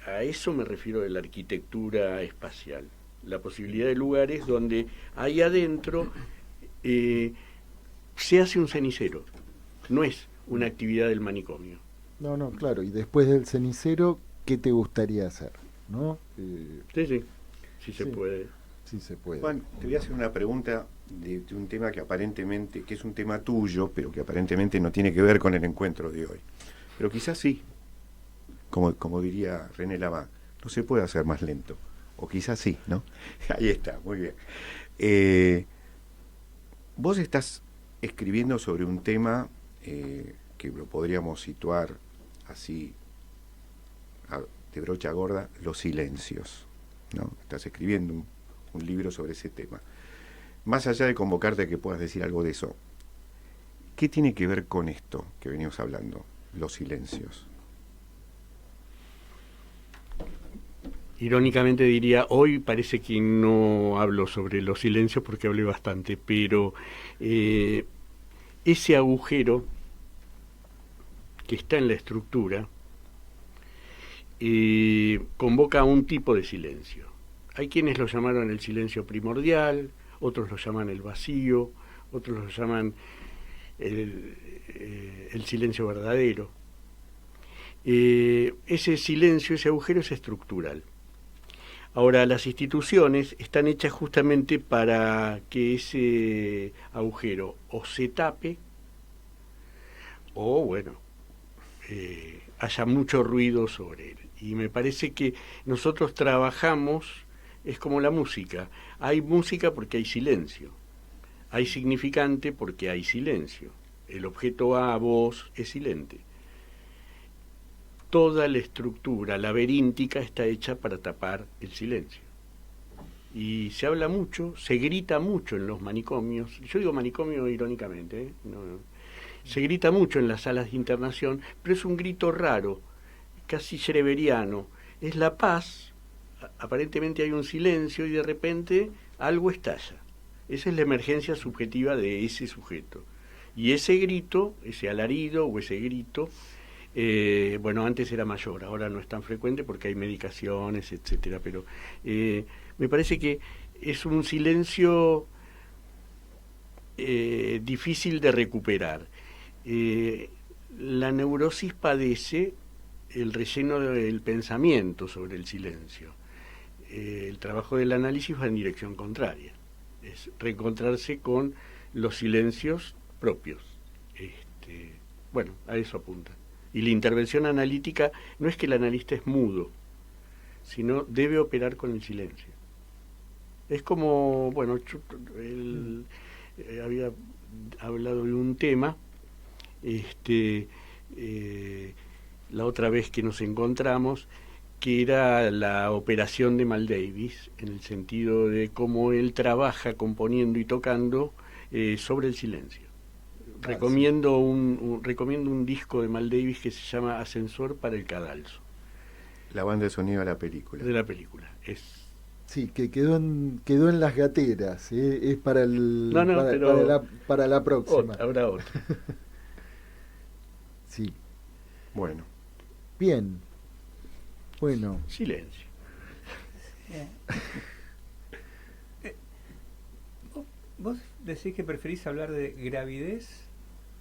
a eso me refiero de la arquitectura espacial. La posibilidad de lugares donde ahí adentro se hace un cenicero. No es una actividad del manicomio. No, claro. Y después del cenicero, ¿qué te gustaría hacer? ¿No? Sí se puede. Sí se puede. Juan, te voy a hacer una pregunta de un tema que aparentemente, que es un tema tuyo, pero que aparentemente no tiene que ver con el encuentro de hoy. Pero quizás sí, como diría René Laván, no se puede hacer más lento. O quizás sí, ¿no? Ahí está, muy bien. Vos estás escribiendo sobre un tema que lo podríamos situar así, de brocha gorda, los silencios, ¿no? Estás escribiendo un libro sobre ese tema. Más allá de convocarte a que puedas decir algo de eso, ¿qué tiene que ver con esto que venimos hablando, los silencios? Irónicamente diría, hoy parece que no hablo sobre los silencios porque hablé bastante, pero ese agujero que está en la estructura convoca a un tipo de silencio. Hay quienes lo llamaron el silencio primordial, otros lo llaman el vacío, otros lo llaman el silencio verdadero. Ese silencio, ese agujero es estructural. Ahora, las instituciones están hechas justamente para que ese agujero o se tape o, bueno, haya mucho ruido sobre él. Y me parece que nosotros trabajamos, es como la música. Hay música porque hay silencio. Hay significante porque hay silencio. El objeto A, voz, es silente. Toda la estructura laberíntica está hecha para tapar el silencio. Y se habla mucho, se grita mucho en los manicomios. Yo digo manicomio irónicamente, ¿eh? No. Se grita mucho en las salas de internación, pero es un grito raro, casi schreveriano. Es la paz, aparentemente hay un silencio y de repente algo estalla. Esa es la emergencia subjetiva de ese sujeto. Y ese grito, ese alarido o ese grito, bueno, antes era mayor, ahora no es tan frecuente porque hay medicaciones, etcétera, pero me parece que es un silencio difícil de recuperar. La neurosis padece el relleno del pensamiento sobre el silencio. El trabajo del análisis va en dirección contraria, es reencontrarse con los silencios propios. Bueno, a eso apunta. Y la intervención analítica no es que el analista es mudo, sino debe operar con el silencio. Es como, bueno, había hablado de un tema, la otra vez que nos encontramos, que era la operación de Mal Davis, en el sentido de cómo él trabaja componiendo y tocando sobre el silencio. Recomiendo un disco de Mal Davis que se llama Ascensor para el Cadalso. La banda de sonido de la película. De la película. Sí, que quedó en las gateras. Es para para la próxima. Habrá otra. Sí. Bueno. Bien. Bueno. Silencio. Vos decís que preferís hablar de gravidez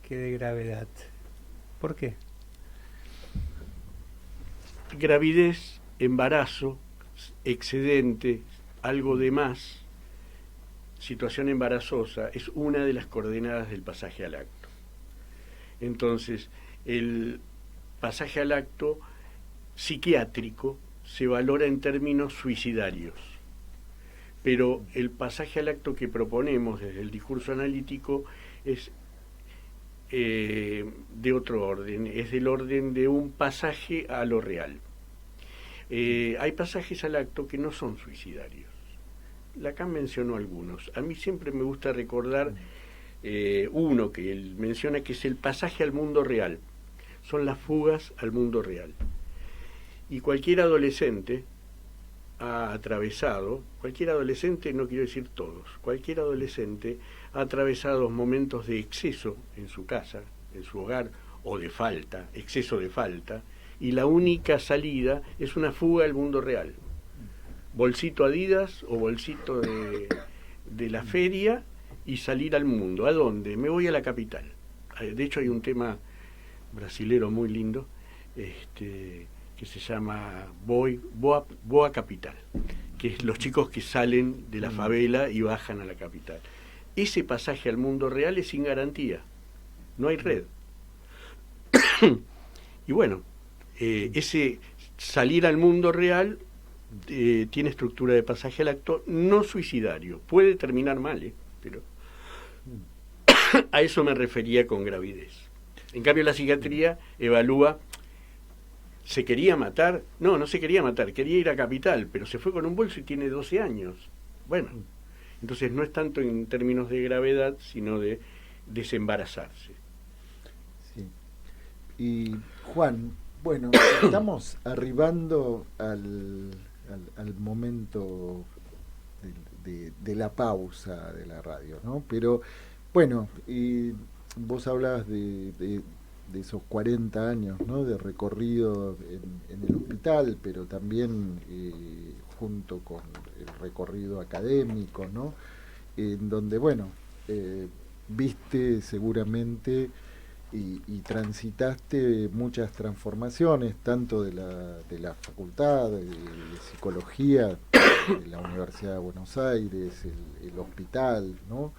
que de gravedad. ¿Por qué? Gravidez, embarazo, excedente, algo de más, situación embarazosa, es una de las coordenadas del pasaje al acto. Entonces, el pasaje al acto psiquiátrico se valora en términos suicidarios, pero el pasaje al acto que proponemos desde el discurso analítico es de otro orden, es del orden de un pasaje a lo real. Hay pasajes al acto que no son suicidarios. Lacan mencionó algunos. A mí siempre me gusta recordar uno que él menciona, que es el pasaje al mundo real. Son las fugas al mundo real. Y cualquier adolescente ha atravesado, cualquier adolescente, no quiero decir todos, cualquier adolescente ha atravesado momentos de exceso en su casa, en su hogar, o de falta, exceso de falta, y la única salida es una fuga al mundo real. Bolsito Adidas o bolsito de la feria y salir al mundo. ¿A dónde? Me voy a la capital. De hecho hay un tema brasilero muy lindo, que se llama Boa Capital, que es los chicos que salen de la favela y bajan a la capital. Ese pasaje al mundo real es sin garantía, no hay red. Y bueno, ese salir al mundo real tiene estructura de pasaje al acto no suicidario, puede terminar mal, pero a eso me refería con gravidez. En cambio la psiquiatría evalúa, ¿se quería matar? No, no se quería matar, quería ir a Capital, pero se fue con un bolso y tiene 12 años. Bueno, entonces no es tanto en términos de gravedad, sino de desembarazarse. Sí. Y Juan, bueno, estamos arribando al momento de la pausa de la radio, ¿no? Pero bueno, y vos hablabas de esos 40 años, ¿no? De recorrido en el hospital, pero también junto con el recorrido académico, ¿no? En donde, bueno, viste seguramente y transitaste muchas transformaciones, tanto de la facultad de psicología de la Universidad de Buenos Aires, el hospital, ¿no?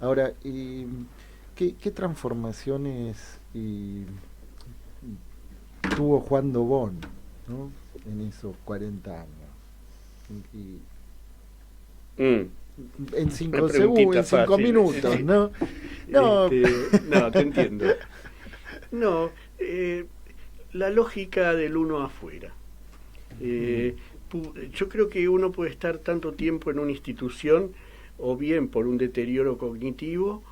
Ahora, ¿qué transformaciones tuvo Juan Dobón, ¿no? En esos 40 años? En 5 segundos, en 5 minutos, ¿no? No, no, te entiendo. No, la lógica del uno afuera. Yo creo que uno puede estar tanto tiempo en una institución, o bien por un deterioro cognitivo,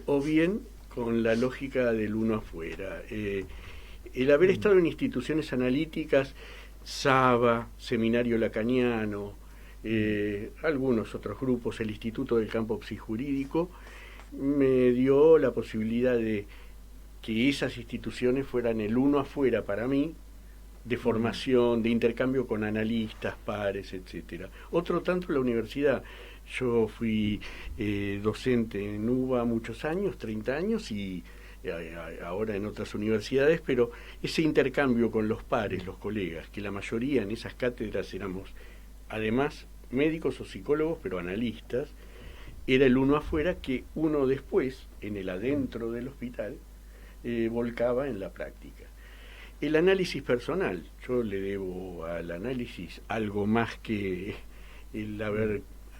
o bien con la lógica del uno afuera. El haber estado en instituciones analíticas, Saba, Seminario Lacaniano, algunos otros grupos, el Instituto del Campo Psijurídico, me dio la posibilidad de que esas instituciones fueran el uno afuera para mí, de formación, de intercambio con analistas, pares, etcétera. Otro tanto la universidad. Yo fui docente en UBA muchos años, 30 años, y ahora en otras universidades, pero ese intercambio con los pares, los colegas, que la mayoría en esas cátedras éramos, además, médicos o psicólogos, pero analistas, era el uno afuera que uno después, en el adentro del hospital, volcaba en la práctica. El análisis personal, yo le debo al análisis algo más que el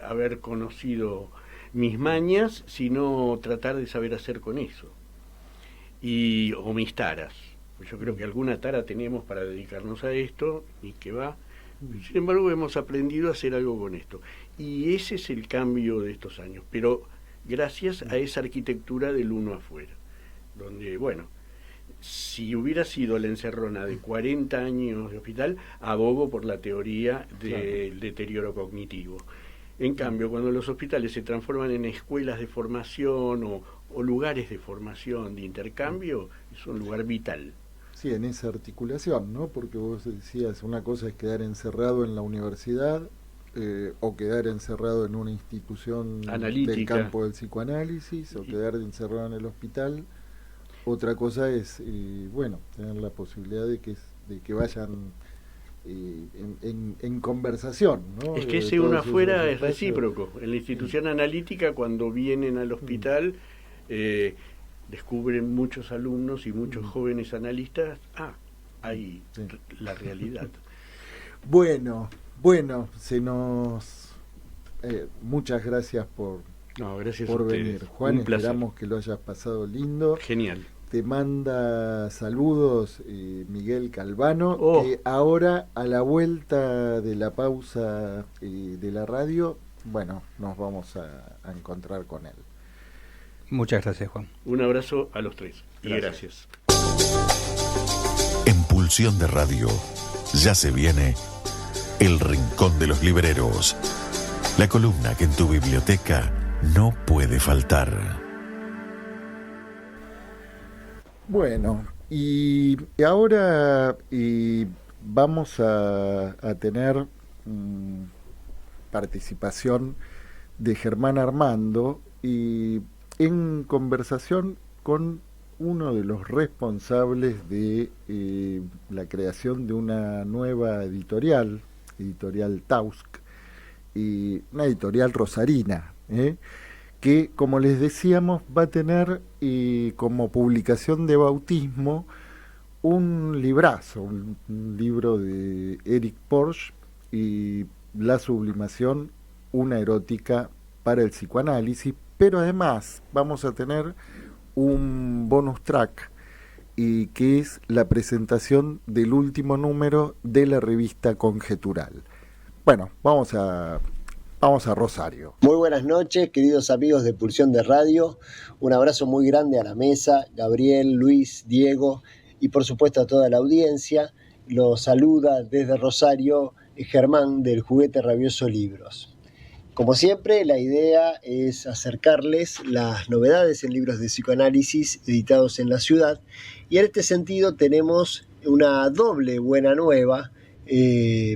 haber conocido mis mañas, sino tratar de saber hacer con eso. O mis taras. Yo creo que alguna tara tenemos para dedicarnos a esto, y que va. Sin embargo, hemos aprendido a hacer algo con esto. Y ese es el cambio de estos años. Pero gracias a esa arquitectura del uno afuera. Donde, bueno, si hubiera sido la encerrona de 40 años de hospital, abogo por la teoría del deterioro cognitivo. En cambio, cuando los hospitales se transforman en escuelas de formación o lugares de formación, de intercambio, es un lugar vital. Sí, en esa articulación, ¿no? Porque vos decías, una cosa es quedar encerrado en la universidad o quedar encerrado en una institución analítica del campo del psicoanálisis, o quedar encerrado en el hospital. Otra cosa es, bueno, tener la posibilidad de que vayan en conversación, ¿no? Es que ese uno afuera es recíproco. En la institución analítica, cuando vienen al hospital, descubren muchos alumnos y muchos jóvenes analistas, ahí la realidad. Bueno, se nos... muchas gracias por venir, Juan. Esperamos que lo hayas pasado lindo. Genial. Te manda saludos Miguel Calvano, que ahora, a la vuelta de la pausa de la radio, bueno, nos vamos a encontrar con él. Muchas gracias, Juan. Un abrazo a los tres. Gracias. En Pulsión de Radio ya se viene El Rincón de los Libreros, la columna que en tu biblioteca no puede faltar. Bueno, y ahora vamos a tener participación de Germán Armando, y en conversación con uno de los responsables de la creación de una nueva editorial Tausk, y una editorial rosarina, que, como les decíamos, va a tener como publicación de bautismo un librazo, un libro de Eric Porsche, y La sublimación, una erótica para el psicoanálisis, pero además vamos a tener un bonus track, y que es la presentación del último número de la revista Conjetural. Bueno, vamos a Rosario. Muy buenas noches, queridos amigos de Pulsión de Radio. Un abrazo muy grande a la mesa, Gabriel, Luis, Diego y por supuesto a toda la audiencia. Los saluda desde Rosario Germán del Juguete Rabioso Libros. Como siempre, la idea es acercarles las novedades en libros de psicoanálisis editados en la ciudad, y en este sentido tenemos una doble buena nueva,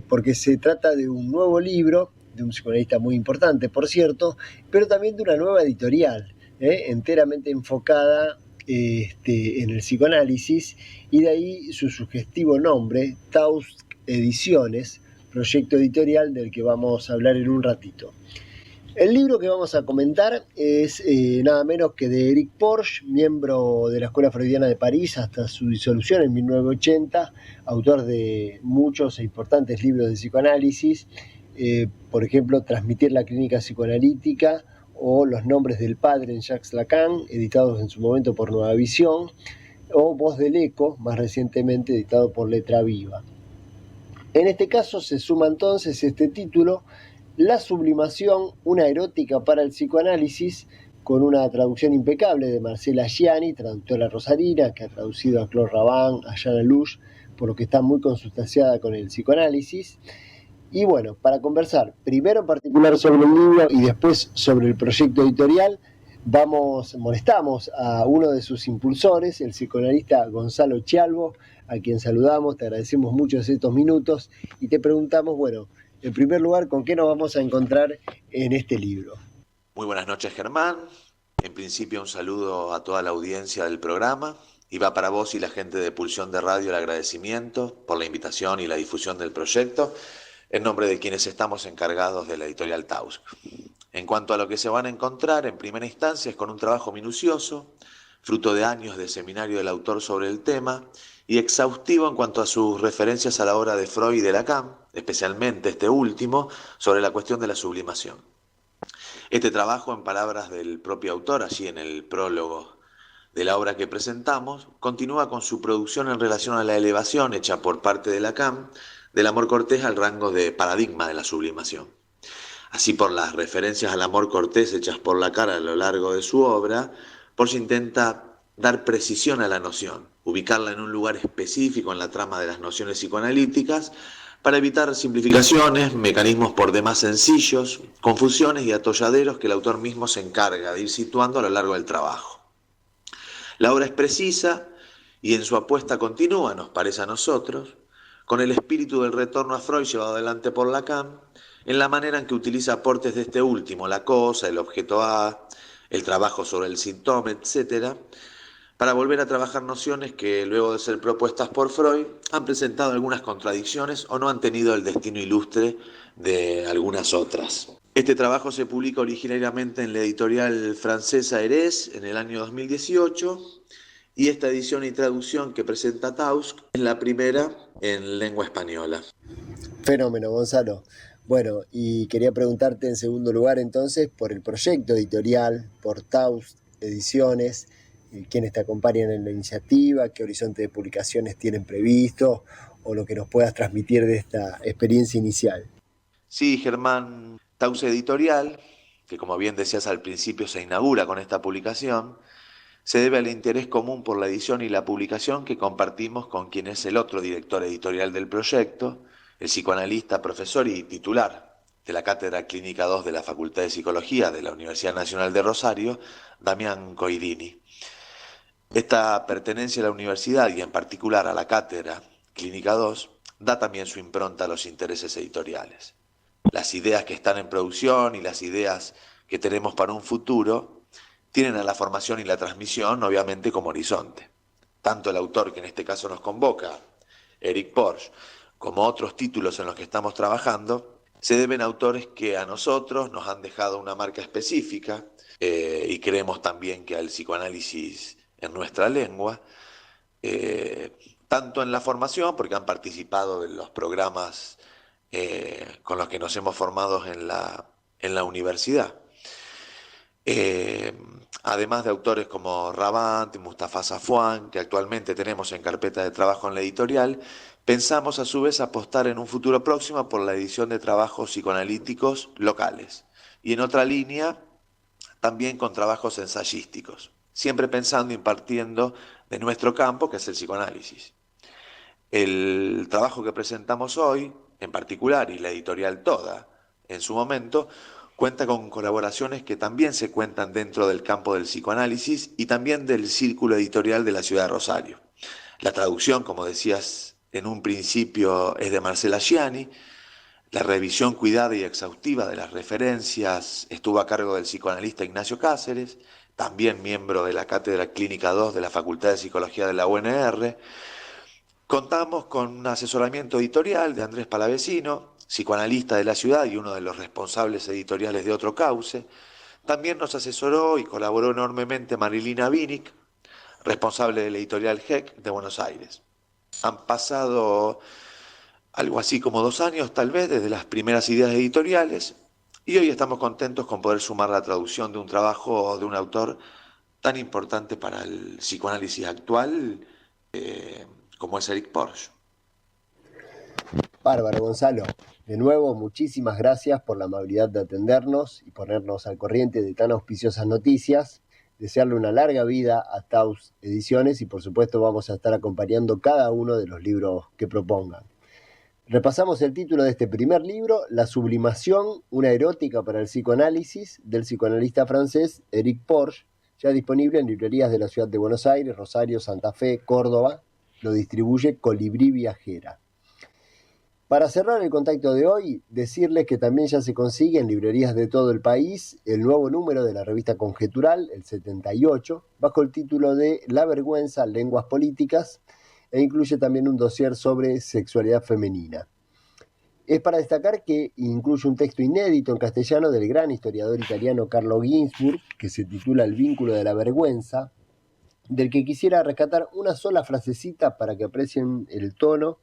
porque se trata de un nuevo libro, de un psicoanalista muy importante, por cierto, pero también de una nueva editorial, enteramente enfocada en el psicoanálisis, y de ahí su sugestivo nombre, Taust Ediciones, proyecto editorial del que vamos a hablar en un ratito. El libro que vamos a comentar es nada menos que de Eric Porges, miembro de la Escuela Freudiana de París hasta su disolución en 1980, autor de muchos e importantes libros de psicoanálisis, por ejemplo, Transmitir la clínica psicoanalítica o Los nombres del padre en Jacques Lacan, editados en su momento por Nueva Visión, o Voz del Eco, más recientemente editado por Letra Viva. En este caso se suma entonces este título, La sublimación, una erótica para el psicoanálisis, con una traducción impecable de Marcela Gianni, traductora rosarina, que ha traducido a Claude Raban, a Jean Lelouch, por lo que está muy consustanciada con el psicoanálisis. Y bueno, para conversar primero en particular sobre el libro y después sobre el proyecto editorial, molestamos a uno de sus impulsores, el psicoanalista Gonzalo Chialvo, a quien saludamos, te agradecemos mucho estos minutos y te preguntamos, bueno, en primer lugar, ¿con qué nos vamos a encontrar en este libro? Muy buenas noches, Germán. En principio, un saludo a toda la audiencia del programa. Y va para vos y la gente de Pulsión de Radio el agradecimiento por la invitación y la difusión del proyecto, en nombre de quienes estamos encargados de la editorial Taust. En cuanto a lo que se van a encontrar, en primera instancia es con un trabajo minucioso, fruto de años de seminario del autor sobre el tema, y exhaustivo en cuanto a sus referencias a la obra de Freud y de Lacan, especialmente este último, sobre la cuestión de la sublimación. Este trabajo, en palabras del propio autor, allí en el prólogo de la obra que presentamos, continúa con su producción en relación a la elevación hecha por parte de Lacan del amor cortés al rango de paradigma de la sublimación. Así, por las referencias al amor cortés hechas por Lacan a lo largo de su obra, Porges intenta dar precisión a la noción, ubicarla en un lugar específico en la trama de las nociones psicoanalíticas, para evitar simplificaciones, mecanismos por demás sencillos, confusiones y atolladeros que el autor mismo se encarga de ir situando a lo largo del trabajo. La obra es precisa y en su apuesta continúa, nos parece a nosotros, con el espíritu del retorno a Freud llevado adelante por Lacan, en la manera en que utiliza aportes de este último, la cosa, el objeto A, el trabajo sobre el síntoma, etc., para volver a trabajar nociones que, luego de ser propuestas por Freud, han presentado algunas contradicciones o no han tenido el destino ilustre de algunas otras. Este trabajo se publica originariamente en la editorial francesa Erez en el año 2018, y esta edición y traducción que presenta Taust es la primera en lengua española. Fenómeno, Gonzalo. Bueno, y quería preguntarte en segundo lugar entonces por el proyecto editorial, por Taust Ediciones, quiénes te acompañan en la iniciativa, qué horizonte de publicaciones tienen previsto, o lo que nos puedas transmitir de esta experiencia inicial. Sí, Germán, Taust Editorial, que como bien decías al principio se inaugura con esta publicación, se debe al interés común por la edición y la publicación que compartimos con quien es el otro director editorial del proyecto, el psicoanalista, profesor y titular de la Cátedra Clínica 2 de la Facultad de Psicología de la Universidad Nacional de Rosario, Damián Coidini. Esta pertenencia a la universidad y en particular a la Cátedra Clínica 2 da también su impronta a los intereses editoriales. Las ideas que están en producción y las ideas que tenemos para un futuro tienen a la formación y la transmisión obviamente como horizonte. Tanto el autor que en este caso nos convoca, Eric Porges, como otros títulos en los que estamos trabajando, se deben a autores que a nosotros nos han dejado una marca específica y creemos también que al psicoanálisis en nuestra lengua, tanto en la formación, porque han participado en los programas con los que nos hemos formado en la universidad. Además de autores como Raban y Mustafa Safwan, que actualmente tenemos en carpeta de trabajo en la editorial, pensamos a su vez apostar en un futuro próximo por la edición de trabajos psicoanalíticos locales y en otra línea también con trabajos ensayísticos, siempre pensando y partiendo de nuestro campo, que es el psicoanálisis. El trabajo que presentamos hoy, en particular, y la editorial toda, en su momento, Cuenta con colaboraciones que también se cuentan dentro del campo del psicoanálisis y también del círculo editorial de la ciudad de Rosario. La traducción, como decías en un principio, es de Marcela Gianni. La revisión cuidada y exhaustiva de las referencias estuvo a cargo del psicoanalista Ignacio Cáceres, también miembro de la Cátedra Clínica 2 de la Facultad de Psicología de la UNR. Contamos con un asesoramiento editorial de Andrés Palavecino, psicoanalista de la ciudad y uno de los responsables editoriales de Otro Cauce. También nos asesoró y colaboró enormemente Marilina Vinic, responsable de la editorial GEC de Buenos Aires. Han pasado algo así como 2 años tal vez desde las primeras ideas editoriales y hoy estamos contentos con poder sumar la traducción de un trabajo de un autor tan importante para el psicoanálisis actual como es Eric Porges. Bárbaro, Gonzalo. De nuevo, muchísimas gracias por la amabilidad de atendernos y ponernos al corriente de tan auspiciosas noticias. Desearle una larga vida a Taus Ediciones y por supuesto vamos a estar acompañando cada uno de los libros que propongan. Repasamos el título de este primer libro, La sublimación, una erótica para el psicoanálisis, del psicoanalista francés Eric Porges, ya disponible en librerías de la ciudad de Buenos Aires, Rosario, Santa Fe, Córdoba. Lo distribuye Colibrí Viajera. Para cerrar el contacto de hoy, decirles que también ya se consigue en librerías de todo el país el nuevo número de la revista Conjetural, el 78, bajo el título de La vergüenza, lenguas políticas, e incluye también un dossier sobre sexualidad femenina. Es para destacar que incluye un texto inédito en castellano del gran historiador italiano Carlo Ginzburg, que se titula El vínculo de la vergüenza, del que quisiera rescatar una sola frasecita para que aprecien el tono.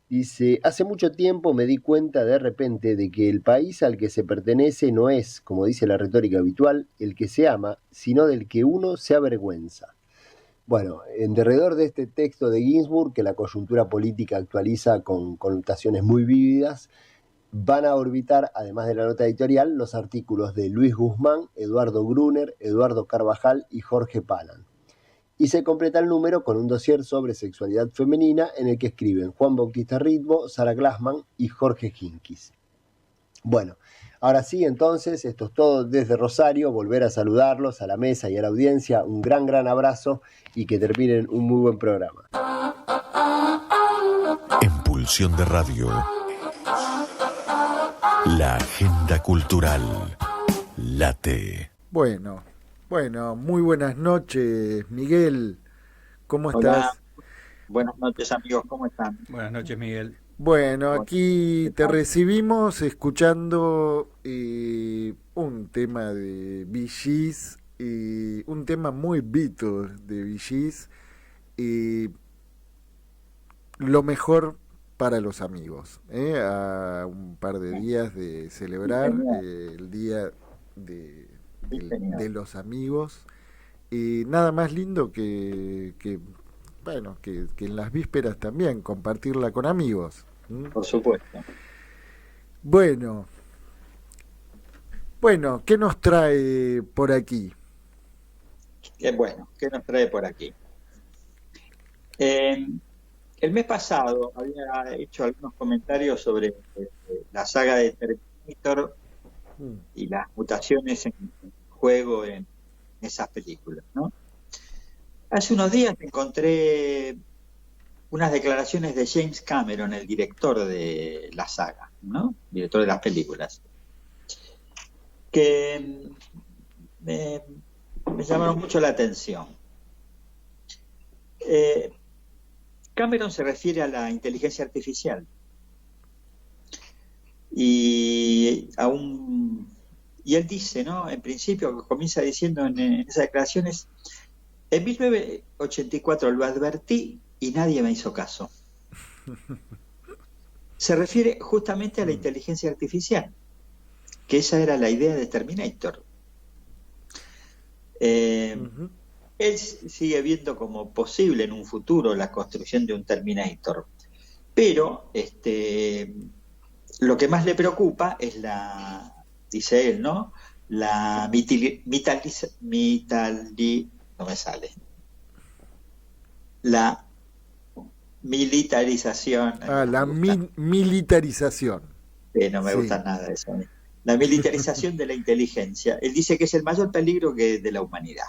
Dice: hace mucho tiempo me di cuenta de repente de que el país al que se pertenece no es, como dice la retórica habitual, el que se ama, sino del que uno se avergüenza. Bueno, en derredor de este texto de Ginzburg, que la coyuntura política actualiza con connotaciones muy vívidas, van a orbitar, además de la nota editorial, los artículos de Luis Guzmán, Eduardo Gruner, Eduardo Carvajal y Jorge Palan. Y se completa el número con un dossier sobre sexualidad femenina en el que escriben Juan Bautista Ritmo, Sara Glassman y Jorge Hinkis. Bueno, ahora sí, entonces, esto es todo desde Rosario. Volver a saludarlos a la mesa y a la audiencia. Un gran abrazo y que terminen un muy buen programa. En Pulsión de Radio, la agenda cultural late. Bueno, muy buenas noches, Miguel. ¿Cómo estás? Hola. Buenas noches, amigos. ¿Cómo están? Buenas noches, Miguel. Bueno, aquí te recibimos escuchando un tema de Bee Gees, un tema muy Beatles de Bee Gees, lo mejor para los amigos, a un par de días de celebrar el Día de los Amigos, y nada más lindo que en las vísperas también compartirla con amigos. Por supuesto. Bueno, ¿qué nos trae por aquí? ¿Qué nos trae por aquí? El mes pasado había hecho algunos comentarios sobre la saga de Terminator y las mutaciones en juego en esas películas, ¿no? Hace unos días encontré unas declaraciones de James Cameron, el director de la saga, ¿no? Director de las películas, que me llamaron mucho la atención. Cameron se refiere a la inteligencia artificial y él dice, ¿no? En principio, comienza diciendo en esas declaraciones: en 1984 lo advertí y nadie me hizo caso. Se refiere justamente a la inteligencia artificial, que esa era la idea de Terminator. Él sigue viendo como posible en un futuro la construcción de un Terminator, pero lo que más le preocupa es dice él, ¿no? La no me sale. La militarización. La militarización. No me gusta nada eso. la militarización de la inteligencia. Él dice que es el mayor peligro de la humanidad.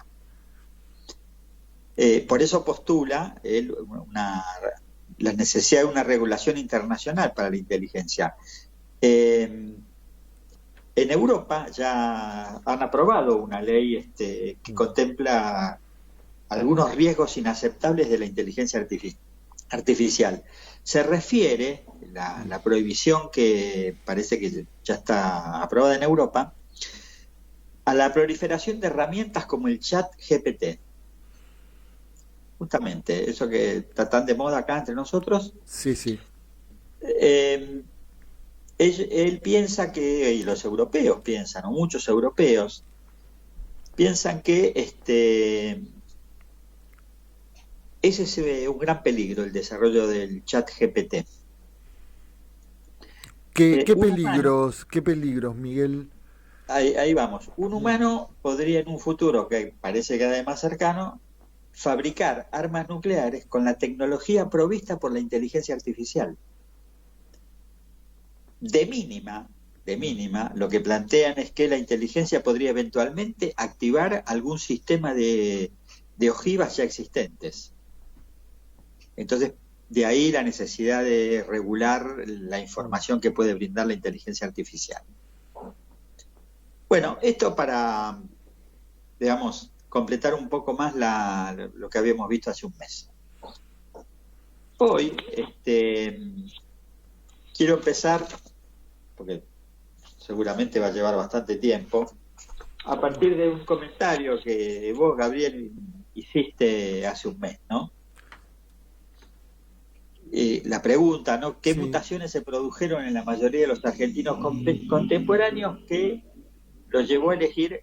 Por eso postula él la necesidad de una regulación internacional para la inteligencia. En Europa ya han aprobado una ley que contempla algunos riesgos inaceptables de la inteligencia artificial. Se refiere, la prohibición que parece que ya está aprobada en Europa, a la proliferación de herramientas como el chat GPT. Justamente, eso que está tan de moda acá entre nosotros. Sí, sí. Él piensa que, y los europeos piensan, o muchos europeos, piensan que ese es un gran peligro, el desarrollo del chat GPT. ¿Qué peligros, Miguel? Ahí vamos. Un humano podría en un futuro, que parece cada vez más cercano, fabricar armas nucleares con la tecnología provista por la inteligencia artificial. De mínima, lo que plantean es que la inteligencia podría eventualmente activar algún sistema de ojivas ya existentes. Entonces, de ahí la necesidad de regular la información que puede brindar la inteligencia artificial. Bueno, esto para, digamos, completar un poco más lo que habíamos visto hace un mes. Hoy, quiero empezar, porque seguramente va a llevar bastante tiempo, a partir de un comentario que vos, Gabriel, hiciste hace un mes, ¿no? La pregunta, ¿no? ¿Qué mutaciones se produjeron en la mayoría de los argentinos contemporáneos que los llevó a elegir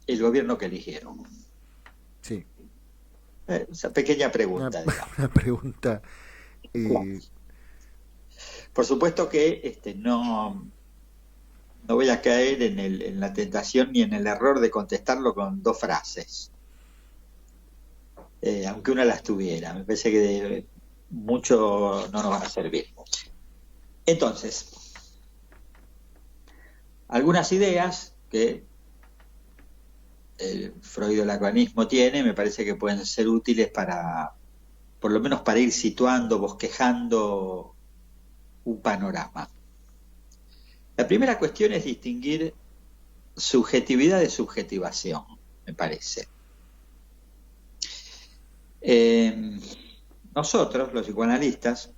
el gobierno que eligieron? Sí. Esa pequeña pregunta. Una pregunta. Por supuesto que no voy a caer en la tentación ni en el error de contestarlo con dos frases. Aunque una las tuviera. Me parece que mucho no nos van a servir. Entonces, algunas ideas que el freudo-lacanismo tiene, me parece que pueden ser útiles para, por lo menos para ir situando, bosquejando un panorama. La primera cuestión es distinguir subjetividad de subjetivación, me parece. Nosotros, los psicoanalistas,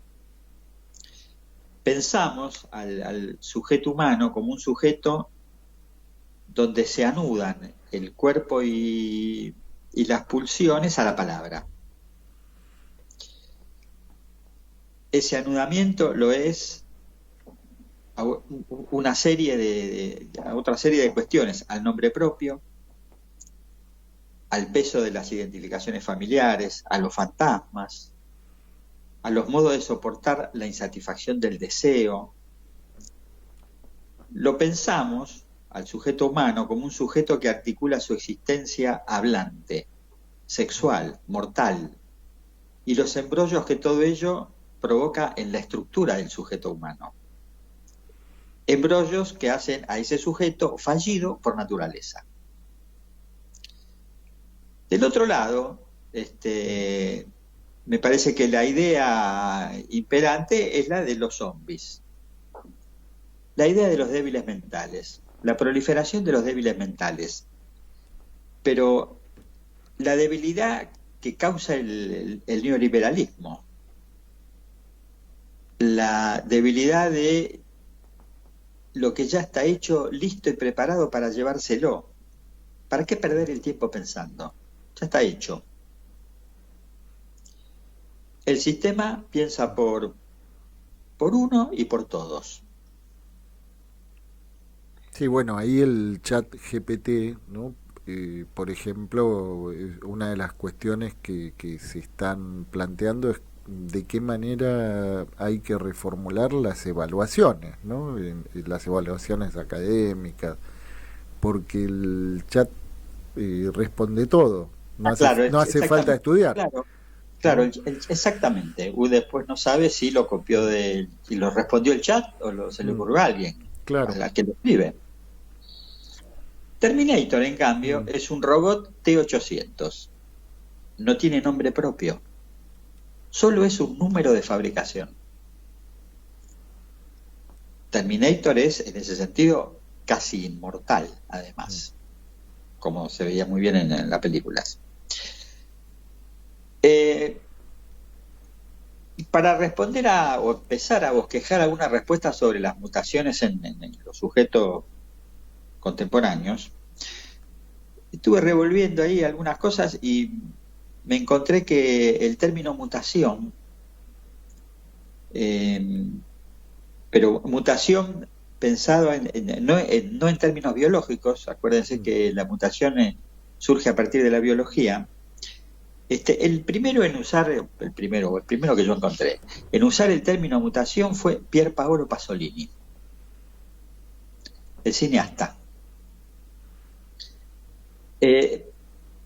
pensamos al sujeto humano como un sujeto donde se anudan el cuerpo y las pulsiones a la palabra. Ese anudamiento lo es a otra serie de cuestiones, al nombre propio, al peso de las identificaciones familiares, a los fantasmas, a los modos de soportar la insatisfacción del deseo. Lo pensamos al sujeto humano como un sujeto que articula su existencia hablante, sexual, mortal, y los embrollos que todo ello provoca en la estructura del sujeto humano. Embrollos que hacen a ese sujeto fallido por naturaleza. Del otro lado, me parece que la idea imperante es la de los zombies. La idea de los débiles mentales, la proliferación de los débiles mentales. Pero la debilidad que causa el neoliberalismo, la debilidad de lo que ya está hecho, listo y preparado para llevárselo. ¿Para qué perder el tiempo pensando? Ya está hecho. El sistema piensa por uno y por todos. Sí, bueno, ahí el chat GPT, ¿no? Por ejemplo, una de las cuestiones que se están planteando es de qué manera hay que reformular las evaluaciones, ¿no? Las evaluaciones académicas, porque el chat responde todo, no hace falta estudiar. Claro, exactamente. Después no sabe si lo copió y lo respondió el chat o se le ocurrió a alguien. claro, a la que lo escribe. Terminator, en cambio, es un robot T-800. No tiene nombre propio. Solo es un número de fabricación. Terminator es, en ese sentido, casi inmortal, además, como se veía muy bien en las películas. Para responder o empezar a bosquejar alguna respuesta sobre las mutaciones en los sujetos contemporáneos, estuve revolviendo ahí algunas cosas y me encontré que el término mutación, pero mutación pensado no en términos biológicos, acuérdense que la mutación surge a partir de la biología. El primero que yo encontré en usar el término mutación fue Pier Paolo Pasolini, el cineasta.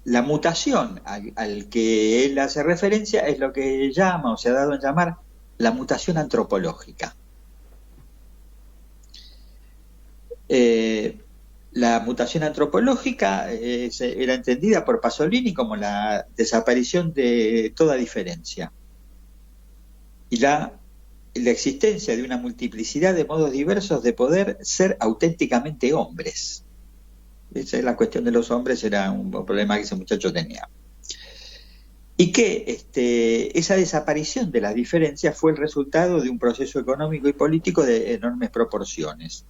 La mutación al que él hace referencia es lo que llama, o se ha dado en llamar, la mutación antropológica. La mutación antropológica era entendida por Pasolini como la desaparición de toda diferencia y la existencia de una multiplicidad de modos diversos de poder ser auténticamente hombres. Esa es la cuestión de los hombres, era un problema que ese muchacho tenía. Y que esa desaparición de las diferencias fue el resultado de un proceso económico y político de enormes proporciones.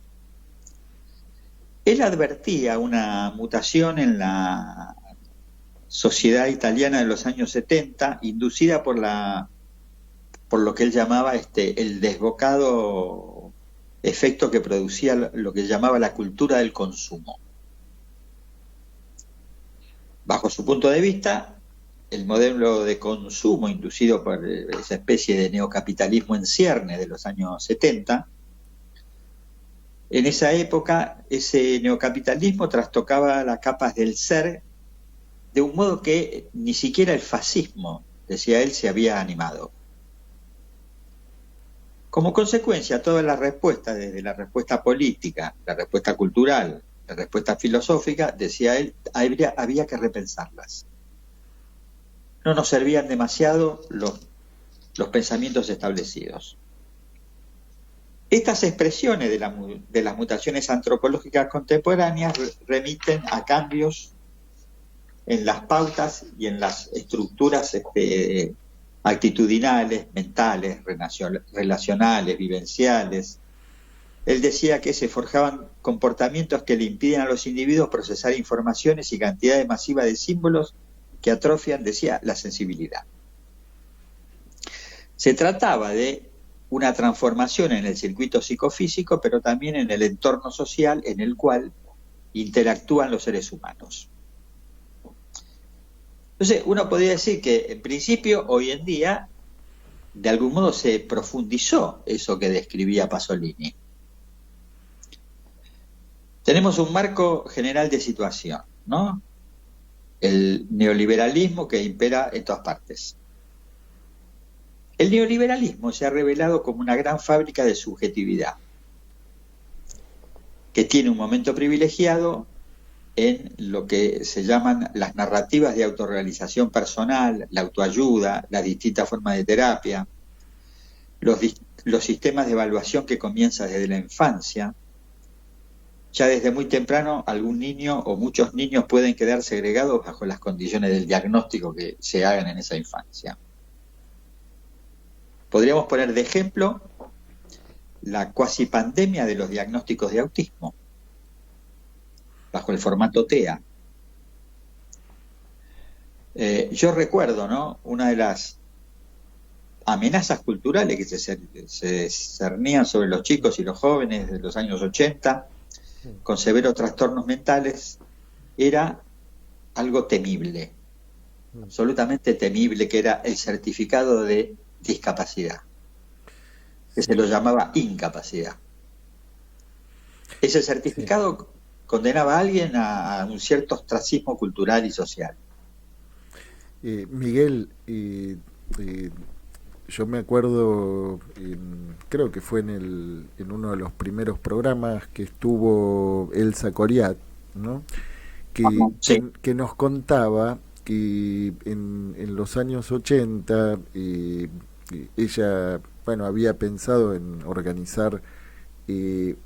Él advertía una mutación en la sociedad italiana de los años 70, inducida por lo que él llamaba el desbocado efecto que producía lo que llamaba la cultura del consumo. Bajo su punto de vista, el modelo de consumo inducido por esa especie de neocapitalismo en cierne de los años 70, en esa época ese neocapitalismo trastocaba las capas del ser de un modo que ni siquiera el fascismo, decía él, se había animado. Como consecuencia, todas las respuestas, desde la respuesta política, la respuesta cultural, la respuesta filosófica, decía él, había que repensarlas. No nos servían demasiado los pensamientos establecidos. Estas expresiones de las mutaciones antropológicas contemporáneas remiten a cambios en las pautas y en las estructuras actitudinales, mentales, relacionales, vivenciales. Él decía que se forjaban comportamientos que le impiden a los individuos procesar informaciones y cantidades masivas de símbolos que atrofian, decía, la sensibilidad. Se trataba de una transformación en el circuito psicofísico, pero también en el entorno social en el cual interactúan los seres humanos. Entonces, uno podría decir que, en principio, hoy en día, de algún modo se profundizó eso que describía Pasolini. Tenemos un marco general de situación, ¿no? El neoliberalismo que impera en todas partes. El neoliberalismo se ha revelado como una gran fábrica de subjetividad, que tiene un momento privilegiado en lo que se llaman las narrativas de autorrealización personal, la autoayuda, las distintas formas de terapia, los sistemas de evaluación que comienzan desde la infancia. Ya desde muy temprano algún niño o muchos niños pueden quedar segregados bajo las condiciones del diagnóstico que se hagan en esa infancia. Podríamos poner de ejemplo la cuasi pandemia de los diagnósticos de autismo, bajo el formato TEA. Yo recuerdo, ¿no?, una de las amenazas culturales que se cernían sobre los chicos y los jóvenes de los años 80, con severos trastornos mentales, era algo temible, absolutamente temible, que era el certificado de discapacidad, que se lo llamaba incapacidad. Ese certificado condenaba a alguien a un cierto ostracismo cultural y social. Miguel, yo me acuerdo, creo que fue en uno de los primeros programas que estuvo Elsa Coriat, ¿no? Sí. Que nos contaba que en los años 80 ella, bueno, había pensado en organizar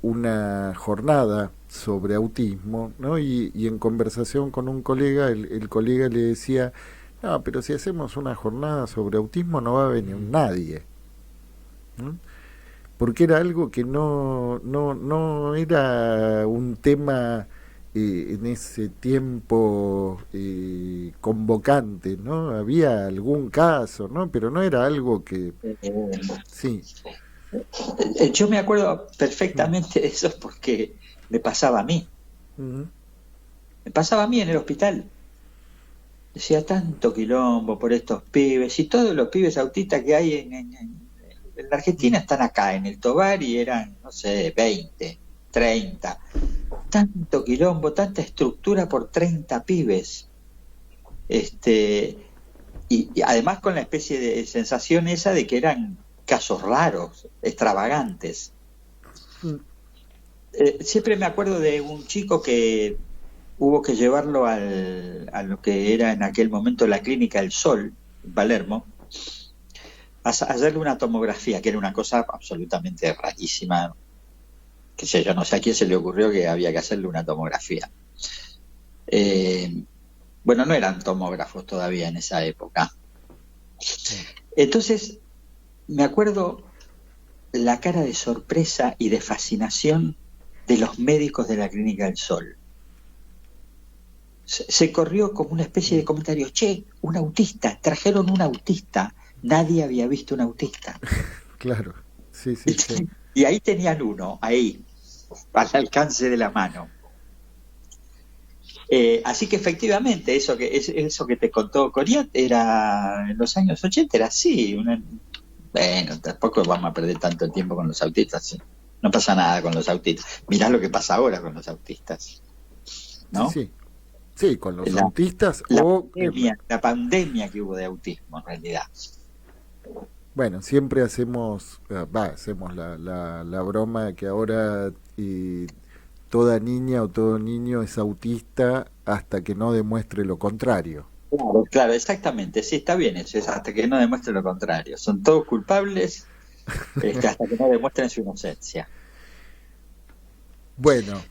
una jornada sobre autismo, ¿no? Y en conversación con un colega, el colega le decía, no, pero si hacemos una jornada sobre autismo no va a venir nadie, ¿no? Porque era algo que no era un tema en ese tiempo convocante, ¿no? Había algún caso, ¿no? Pero no era algo que... Sí. Yo me acuerdo perfectamente de eso porque me pasaba a mí. Me pasaba a mí en el hospital. Decía, tanto quilombo por estos pibes, y todos los pibes autistas que hay en la Argentina están acá, en el Tovar, y eran, no sé, 20, 30. Tanto quilombo, tanta estructura por 30 pibes. Y además con la especie de sensación esa de que eran casos raros, extravagantes. Siempre me acuerdo de un chico que hubo que llevarlo a lo que era en aquel momento la Clínica El Sol, en Palermo, a hacerle una tomografía, que era una cosa absolutamente rarísima. Que sé yo, no sé a quién se le ocurrió que había que hacerle una tomografía. Bueno, no eran tomógrafos todavía en esa época. Entonces, me acuerdo la cara de sorpresa y de fascinación de los médicos de la Clínica del Sol. Se corrió como una especie de comentario, che, un autista, trajeron un autista, nadie había visto un autista. Claro, sí. Y ahí tenían uno, ahí, al alcance de la mano. Así que efectivamente, eso que te contó Coriat era en los años 80, era así. Bueno, tampoco vamos a perder tanto tiempo con los autistas. ¿Sí? No pasa nada con los autistas. Mirá lo que pasa ahora con los autistas, ¿no? Sí, con los autistas la pandemia que hubo de autismo, en realidad. Bueno, siempre hacemos la broma de que ahora toda niña o todo niño es autista hasta que no demuestre lo contrario. Claro, exactamente, sí, está bien eso, es hasta que no demuestre lo contrario. Son todos culpables hasta que no demuestren su inocencia. Bueno,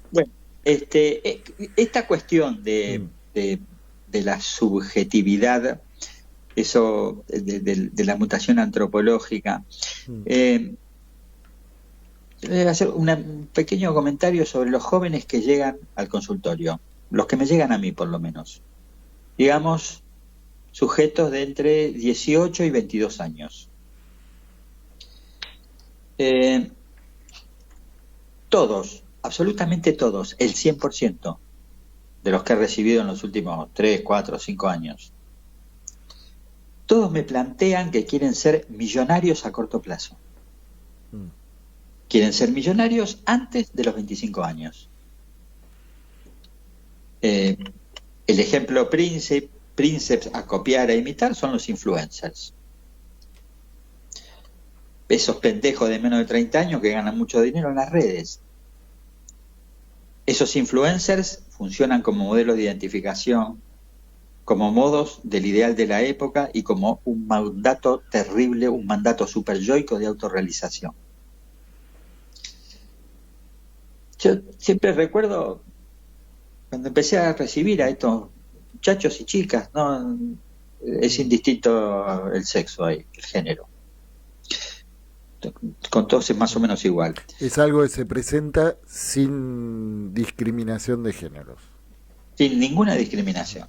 esta cuestión de la subjetividad, eso de la mutación antropológica, voy a hacer un pequeño comentario sobre los jóvenes que llegan al consultorio, los que me llegan a mí por lo menos, digamos sujetos de entre 18 y 22 años. Todos, absolutamente todos, el 100% de los que he recibido en los últimos 3, 4, 5 años, todos me plantean que quieren ser millonarios a corto plazo. Quieren ser millonarios antes de los 25 años. El ejemplo príncipes a copiar, a imitar, son los influencers. Esos pendejos de menos de 30 años que ganan mucho dinero en las redes. Esos influencers funcionan como modelos de identificación, como modos del ideal de la época y como un mandato terrible, un mandato superyoico de autorrealización. Yo siempre recuerdo cuando empecé a recibir a estos muchachos y chicas, ¿no? Es indistinto el sexo ahí, el género. Con todos es más o menos igual. Es algo que se presenta sin discriminación de géneros. Sin ninguna discriminación.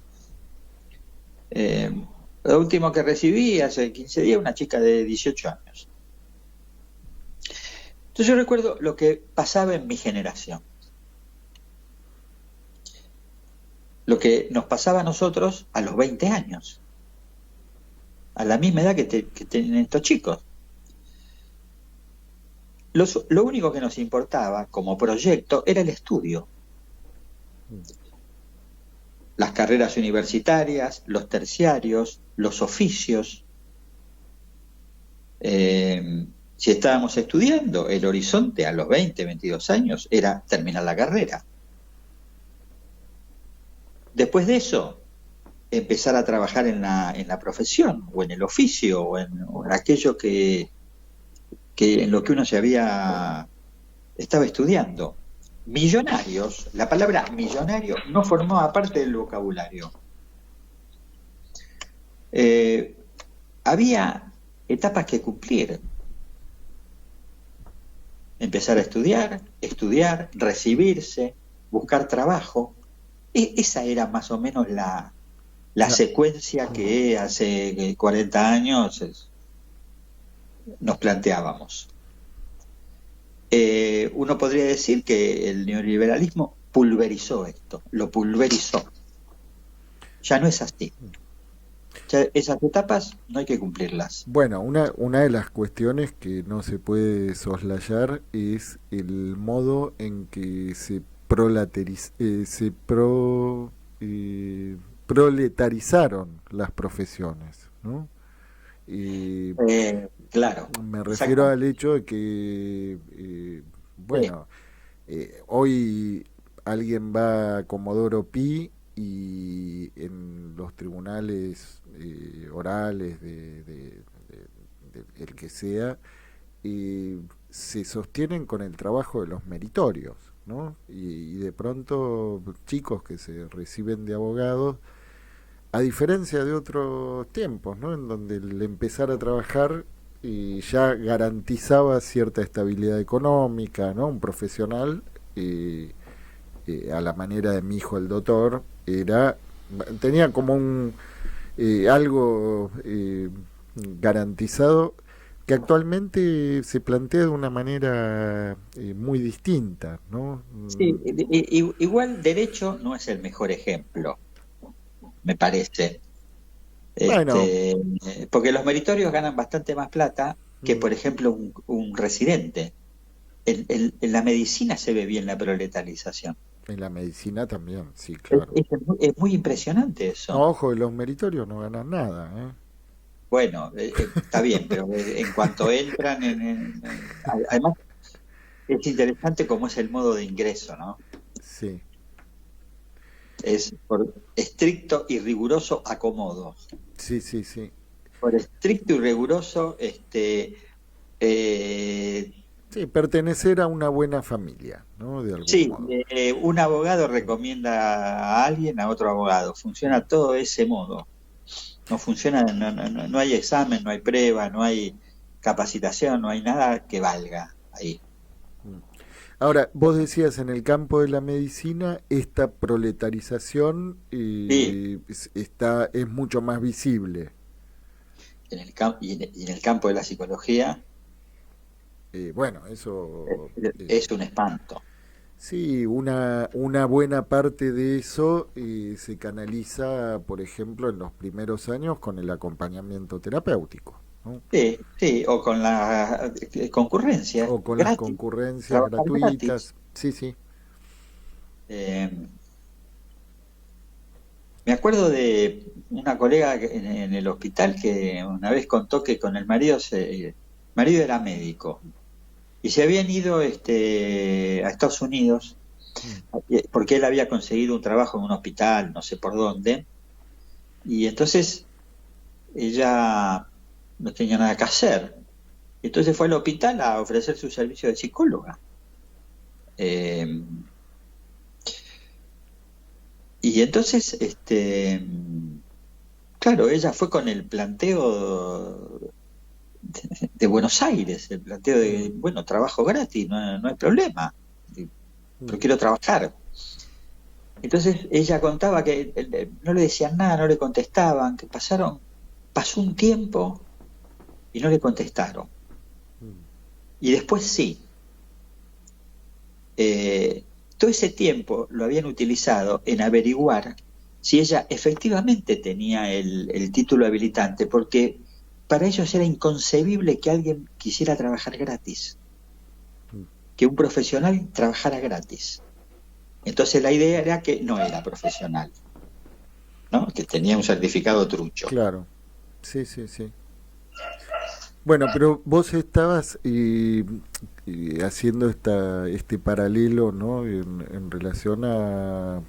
Lo último que recibí hace 15 días, una chica de 18 años. Entonces yo recuerdo lo que pasaba en mi generación. Lo que nos pasaba a nosotros a los 20 años. A la misma edad que tienen estos chicos. Lo único que nos importaba como proyecto era el estudio. Las carreras universitarias, los terciarios, los oficios. Si estábamos estudiando, el horizonte a los 20, 22 años era terminar la carrera. Después de eso, empezar a trabajar en la profesión, o en el oficio, o en aquello que en lo que uno estaba estudiando. Millonarios, la palabra millonario no formaba parte del vocabulario. Había etapas que cumplir. Empezar a estudiar, recibirse, buscar trabajo. Esa era más o menos la secuencia que hace 40 años nos planteábamos. Uno podría decir que el neoliberalismo pulverizó esto, lo pulverizó. Ya no es así. Ya esas etapas no hay que cumplirlas. Bueno, una de las cuestiones que no se puede soslayar es el modo en que se proletarizaron las profesiones, ¿no? Claro. Me refiero al hecho de que, hoy alguien va a Comodoro Pi y en los tribunales orales el que sea, se sostienen con el trabajo de los meritorios, ¿no? Y de pronto chicos que se reciben de abogados, a diferencia de otros tiempos, ¿no?, en donde el empezar a trabajar ya garantizaba cierta estabilidad económica, ¿no? Un profesional, a la manera de mi hijo el doctor, tenía como algo garantizado, que actualmente se plantea de una manera muy distinta, ¿no? Sí, igual derecho no es el mejor ejemplo, me parece. Bueno. Porque los meritorios ganan bastante más plata que, por ejemplo, un residente. En la medicina se ve bien la proletarización. En la medicina también, sí, claro. Es muy impresionante eso. No, ojo, los meritorios no ganan nada, ¿eh? Bueno, está bien, pero en cuanto entran además, es interesante cómo es el modo de ingreso, ¿no? Sí. Es por estricto y riguroso acomodo. Sí, sí, sí. Por estricto y riguroso, sí, pertenecer a una buena familia, ¿no? De algún modo. Un abogado recomienda a alguien a otro abogado. Funciona todo de ese modo. No funciona, no hay examen, no hay prueba, no hay capacitación, no hay nada que valga ahí. Ahora, vos decías, en el campo de la medicina, esta proletarización es mucho más visible. Y en el campo de la psicología, bueno, eso es un espanto. Sí, una buena parte de eso se canaliza, por ejemplo, en los primeros años con el acompañamiento terapéutico, ¿no? Sí, o con la concurrencia. O con las concurrencias gratuitas. Gratis. Sí, sí. Me acuerdo de una colega en el hospital que una vez contó que con el marido era médico y se habían ido a Estados Unidos porque él había conseguido un trabajo en un hospital, no sé por dónde, y entonces ella no tenía nada que hacer. Entonces fue al hospital a ofrecer su servicio de psicóloga. Y entonces, claro, ella fue con el planteo de Buenos Aires, el planteo de, bueno, trabajo gratis, no hay problema, pero quiero trabajar. Entonces ella contaba que no le decían nada, no le contestaban, que pasó un tiempo y no le contestaron. Y después sí. Todo ese tiempo lo habían utilizado en averiguar si ella efectivamente tenía el título habilitante, porque para ellos era inconcebible que alguien quisiera trabajar gratis, que un profesional trabajara gratis. Entonces la idea era que no era profesional, ¿no? Que tenía un certificado trucho. Claro, sí, sí, sí. Bueno, pero vos estabas haciendo este paralelo, ¿no? En relación a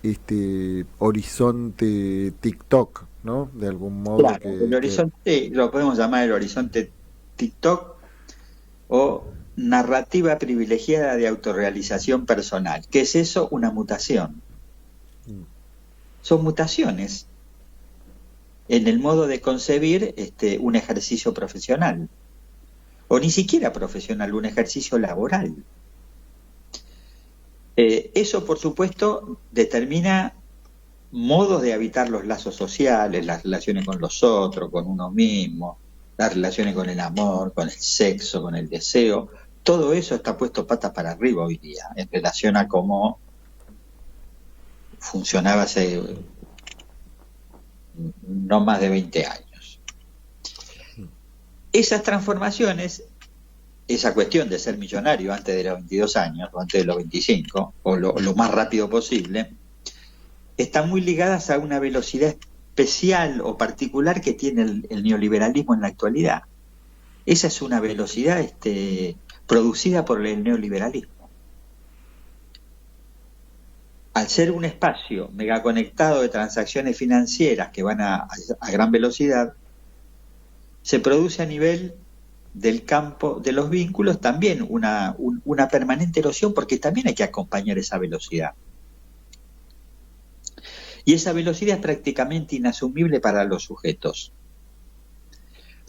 este horizonte TikTok, ¿no? De algún modo. Claro, el horizonte lo podemos llamar el horizonte TikTok o narrativa privilegiada de autorrealización personal. ¿Qué es eso? Una mutación. Son mutaciones en el modo de concebir un ejercicio profesional, o ni siquiera profesional, un ejercicio laboral. Eso, por supuesto, determina modos de habitar los lazos sociales, las relaciones con los otros, con uno mismo, las relaciones con el amor, con el sexo, con el deseo. Todo eso está puesto patas para arriba hoy día en relación a cómo funcionaba hace no más de 20 años. Esas transformaciones, esa cuestión de ser millonario antes de los 22 años o antes de los 25, o lo más rápido posible, están muy ligadas a una velocidad especial o particular que tiene el neoliberalismo en la actualidad. Esa es una velocidad producida por el neoliberalismo. Al ser un espacio megaconectado de transacciones financieras que van a gran velocidad, se produce a nivel del campo de los vínculos también una permanente erosión, porque también hay que acompañar esa velocidad. Y esa velocidad es prácticamente inasumible para los sujetos.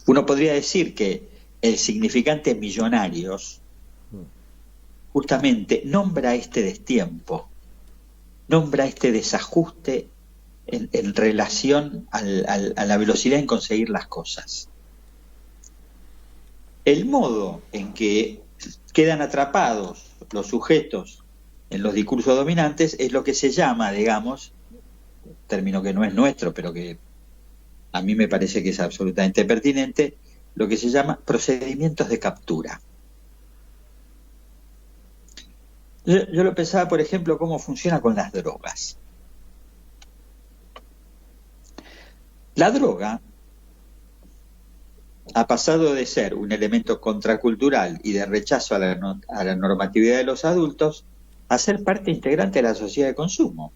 Uno podría decir que el significante millonarios justamente nombra este destiempo, nombra este desajuste en relación a la velocidad en conseguir las cosas. El modo en que quedan atrapados los sujetos en los discursos dominantes es lo que se llama, digamos, término que no es nuestro, pero que a mí me parece que es absolutamente pertinente, lo que se llama procedimientos de captura. Yo lo pensaba, por ejemplo, cómo funciona con las drogas. La droga ha pasado de ser un elemento contracultural y de rechazo a la normatividad de los adultos a ser parte integrante de la sociedad de consumo,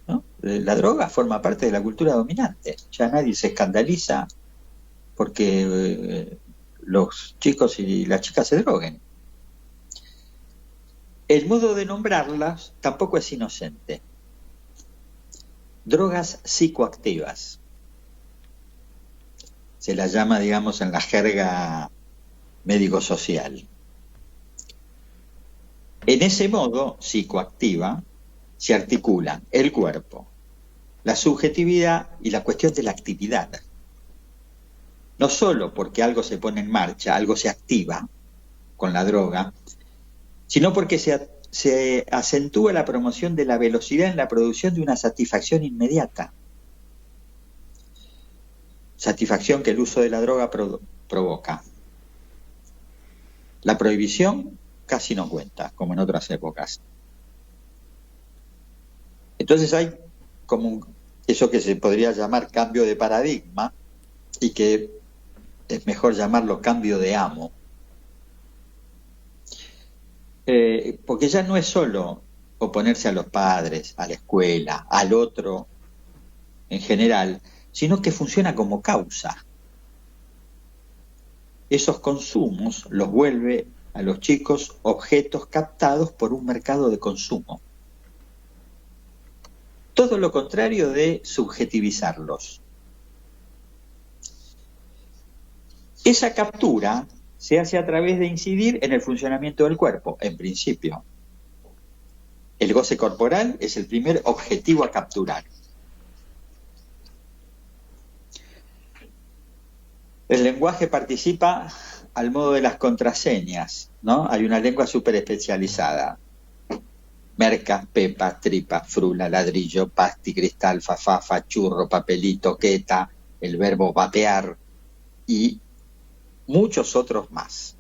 ¿no? La droga forma parte de la cultura dominante. Ya nadie se escandaliza porque los chicos y las chicas se droguen. El modo de nombrarlas tampoco es inocente. Drogas psicoactivas. Se las llama, digamos, en la jerga médico-social. En ese modo psicoactiva se articulan el cuerpo, la subjetividad y la cuestión de la actividad. No solo porque algo se pone en marcha, algo se activa con la droga, sino porque se acentúa la promoción de la velocidad en la producción de una satisfacción inmediata. Satisfacción que el uso de la droga provoca. La prohibición casi no cuenta, como en otras épocas. Entonces hay como eso que se podría llamar cambio de paradigma, y que es mejor llamarlo cambio de amo. Porque ya no es solo oponerse a los padres, a la escuela, al otro en general, sino que funciona como causa. Esos consumos los vuelve a los chicos objetos captados por un mercado de consumo. Todo lo contrario de subjetivizarlos. Esa captura se hace a través de incidir en el funcionamiento del cuerpo, en principio. El goce corporal es el primer objetivo a capturar. El lenguaje participa al modo de las contraseñas, ¿no? Hay una lengua súper especializada. Merca, pepa, tripa, frula, ladrillo, pasti, cristal, fafafa, churro, papelito, queta, el verbo vapear y muchos otros más.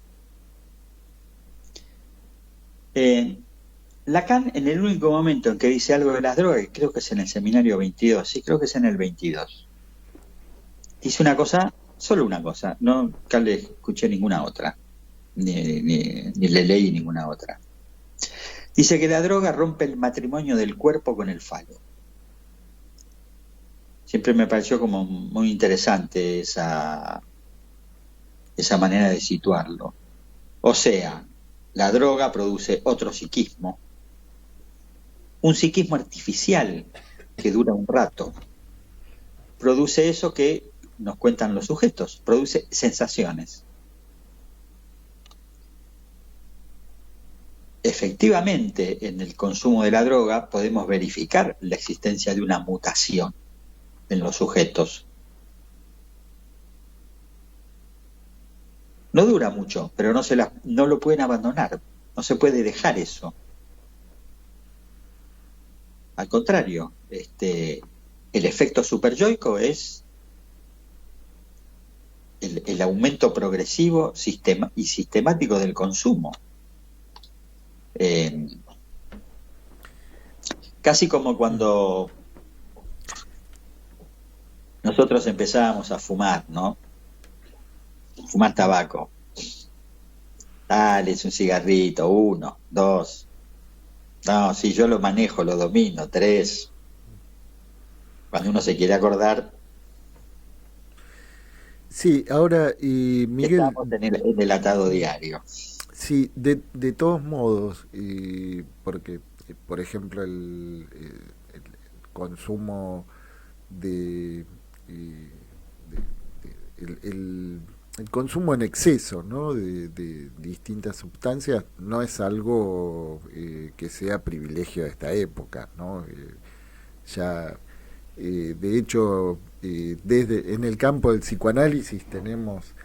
Lacan, en el único momento en que dice algo de las drogas, creo que es en el seminario 22, sí, creo que es en el 22, dice una cosa solo una cosa, nunca le escuché ninguna otra, ni le leí ninguna otra. Dice que la droga rompe el matrimonio del cuerpo con el falo. Siempre me pareció como muy interesante esa manera de situarlo. O sea, la droga produce otro psiquismo, un psiquismo artificial que dura un rato. Produce eso que nos cuentan los sujetos, produce sensaciones. Efectivamente, en el consumo de la droga podemos verificar la existencia de una mutación en los sujetos. No dura mucho, pero no lo pueden abandonar, no se puede dejar eso. Al contrario, el efecto superyoico es el aumento progresivo y sistemático del consumo. Casi como cuando nosotros empezábamos a fumar, ¿no? Fumar tabaco. Dale, es un cigarrito, 1, 2. No, si yo lo manejo, lo domino, 3. Cuando uno se quiere acordar. Sí, ahora, Miguel. Estamos en el atado diario. Sí, de todos modos, porque, por ejemplo, el consumo el consumo en exceso, ¿no? de distintas sustancias no es algo que sea privilegio de esta época, ¿no? De hecho, en el campo del psicoanálisis tenemos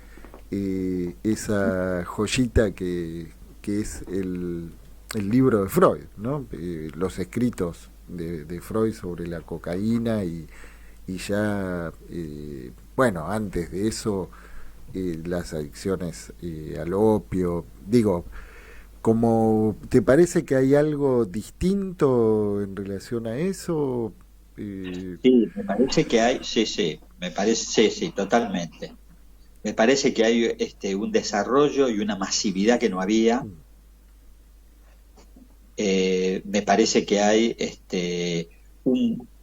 esa joyita que es el libro de Freud, ¿no? Los escritos de Freud sobre la cocaína y ya, bueno, antes de eso, las adicciones al opio. Digo, como ¿te parece que hay algo distinto en relación a eso? Sí, me parece que hay, sí, totalmente. Me parece que hay un desarrollo y una masividad que no había. Me parece que hay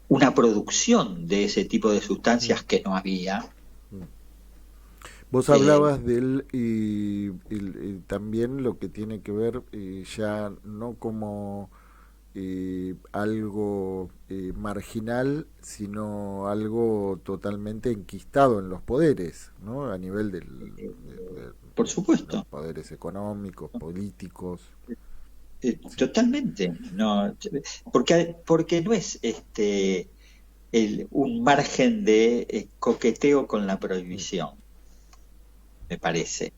una producción de ese tipo de sustancias que no había. Vos hablabas también lo que tiene que ver ya no como algo marginal, sino algo totalmente enquistado en los poderes, ¿no? A nivel por supuesto, los poderes económicos, políticos. Totalmente, no, porque no es un margen de coqueteo con la prohibición, me parece,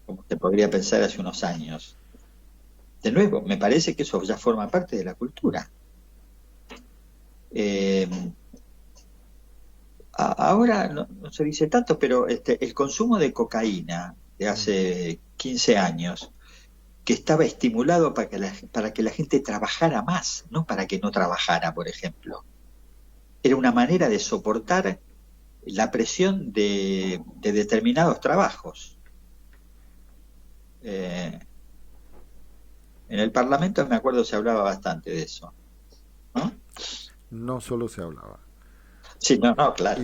como se podría pensar hace unos años. De nuevo, me parece que eso ya forma parte de la cultura. Ahora no se dice tanto, pero el consumo de cocaína de hace 15 años, que estaba estimulado para que la gente trabajara más, no para que no trabajara, por ejemplo. Era una manera de soportar la presión de determinados trabajos. En el Parlamento, me acuerdo, se hablaba bastante de eso, ¿no? No solo se hablaba. Sí, no, claro.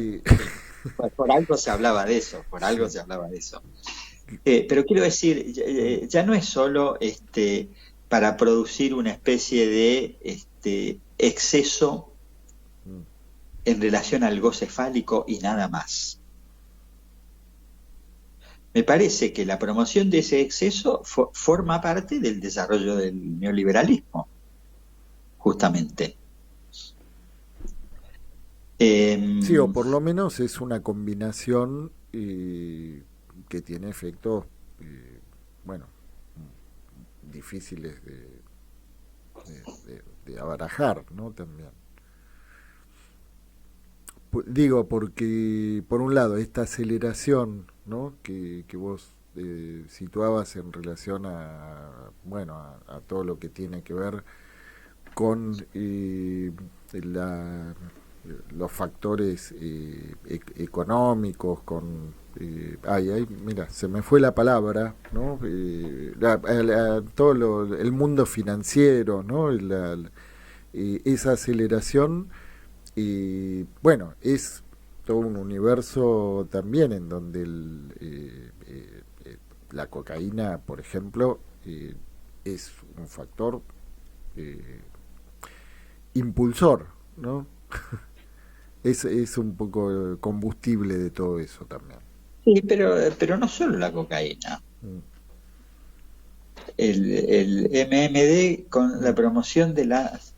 Por algo se hablaba de eso, se hablaba de eso. Pero quiero decir, ya no es solo para producir una especie de exceso en relación al goce fálico y nada más. Me parece que la promoción de ese exceso forma parte del desarrollo del neoliberalismo, justamente. Sí, o por lo menos es una combinación que tiene efectos, bueno, difíciles de abarajar, ¿no? También. Digo, porque por un lado esta aceleración, ¿no? que vos situabas en relación a todo lo que tiene que ver con los factores económicos, mira, se me fue la palabra, ¿no? Todo el mundo financiero, ¿no? Esa aceleración, bueno, es todo un universo también en donde la cocaína, por ejemplo, es un factor impulsor, ¿no? es un poco el combustible de todo eso también. Sí, pero no solo la cocaína. El MMD con la promoción de las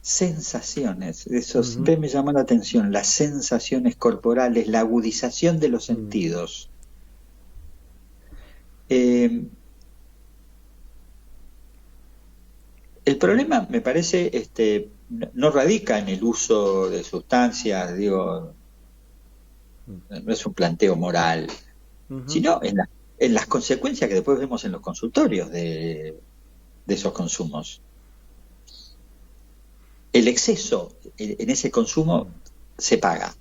sensaciones, eso siempre me llamó la atención, las sensaciones corporales, la agudización de los sentidos. El problema, me parece, no radica en el uso de sustancias, digo, no es un planteo moral, sino en las consecuencias que después vemos en los consultorios de esos consumos. El exceso en ese consumo se paga.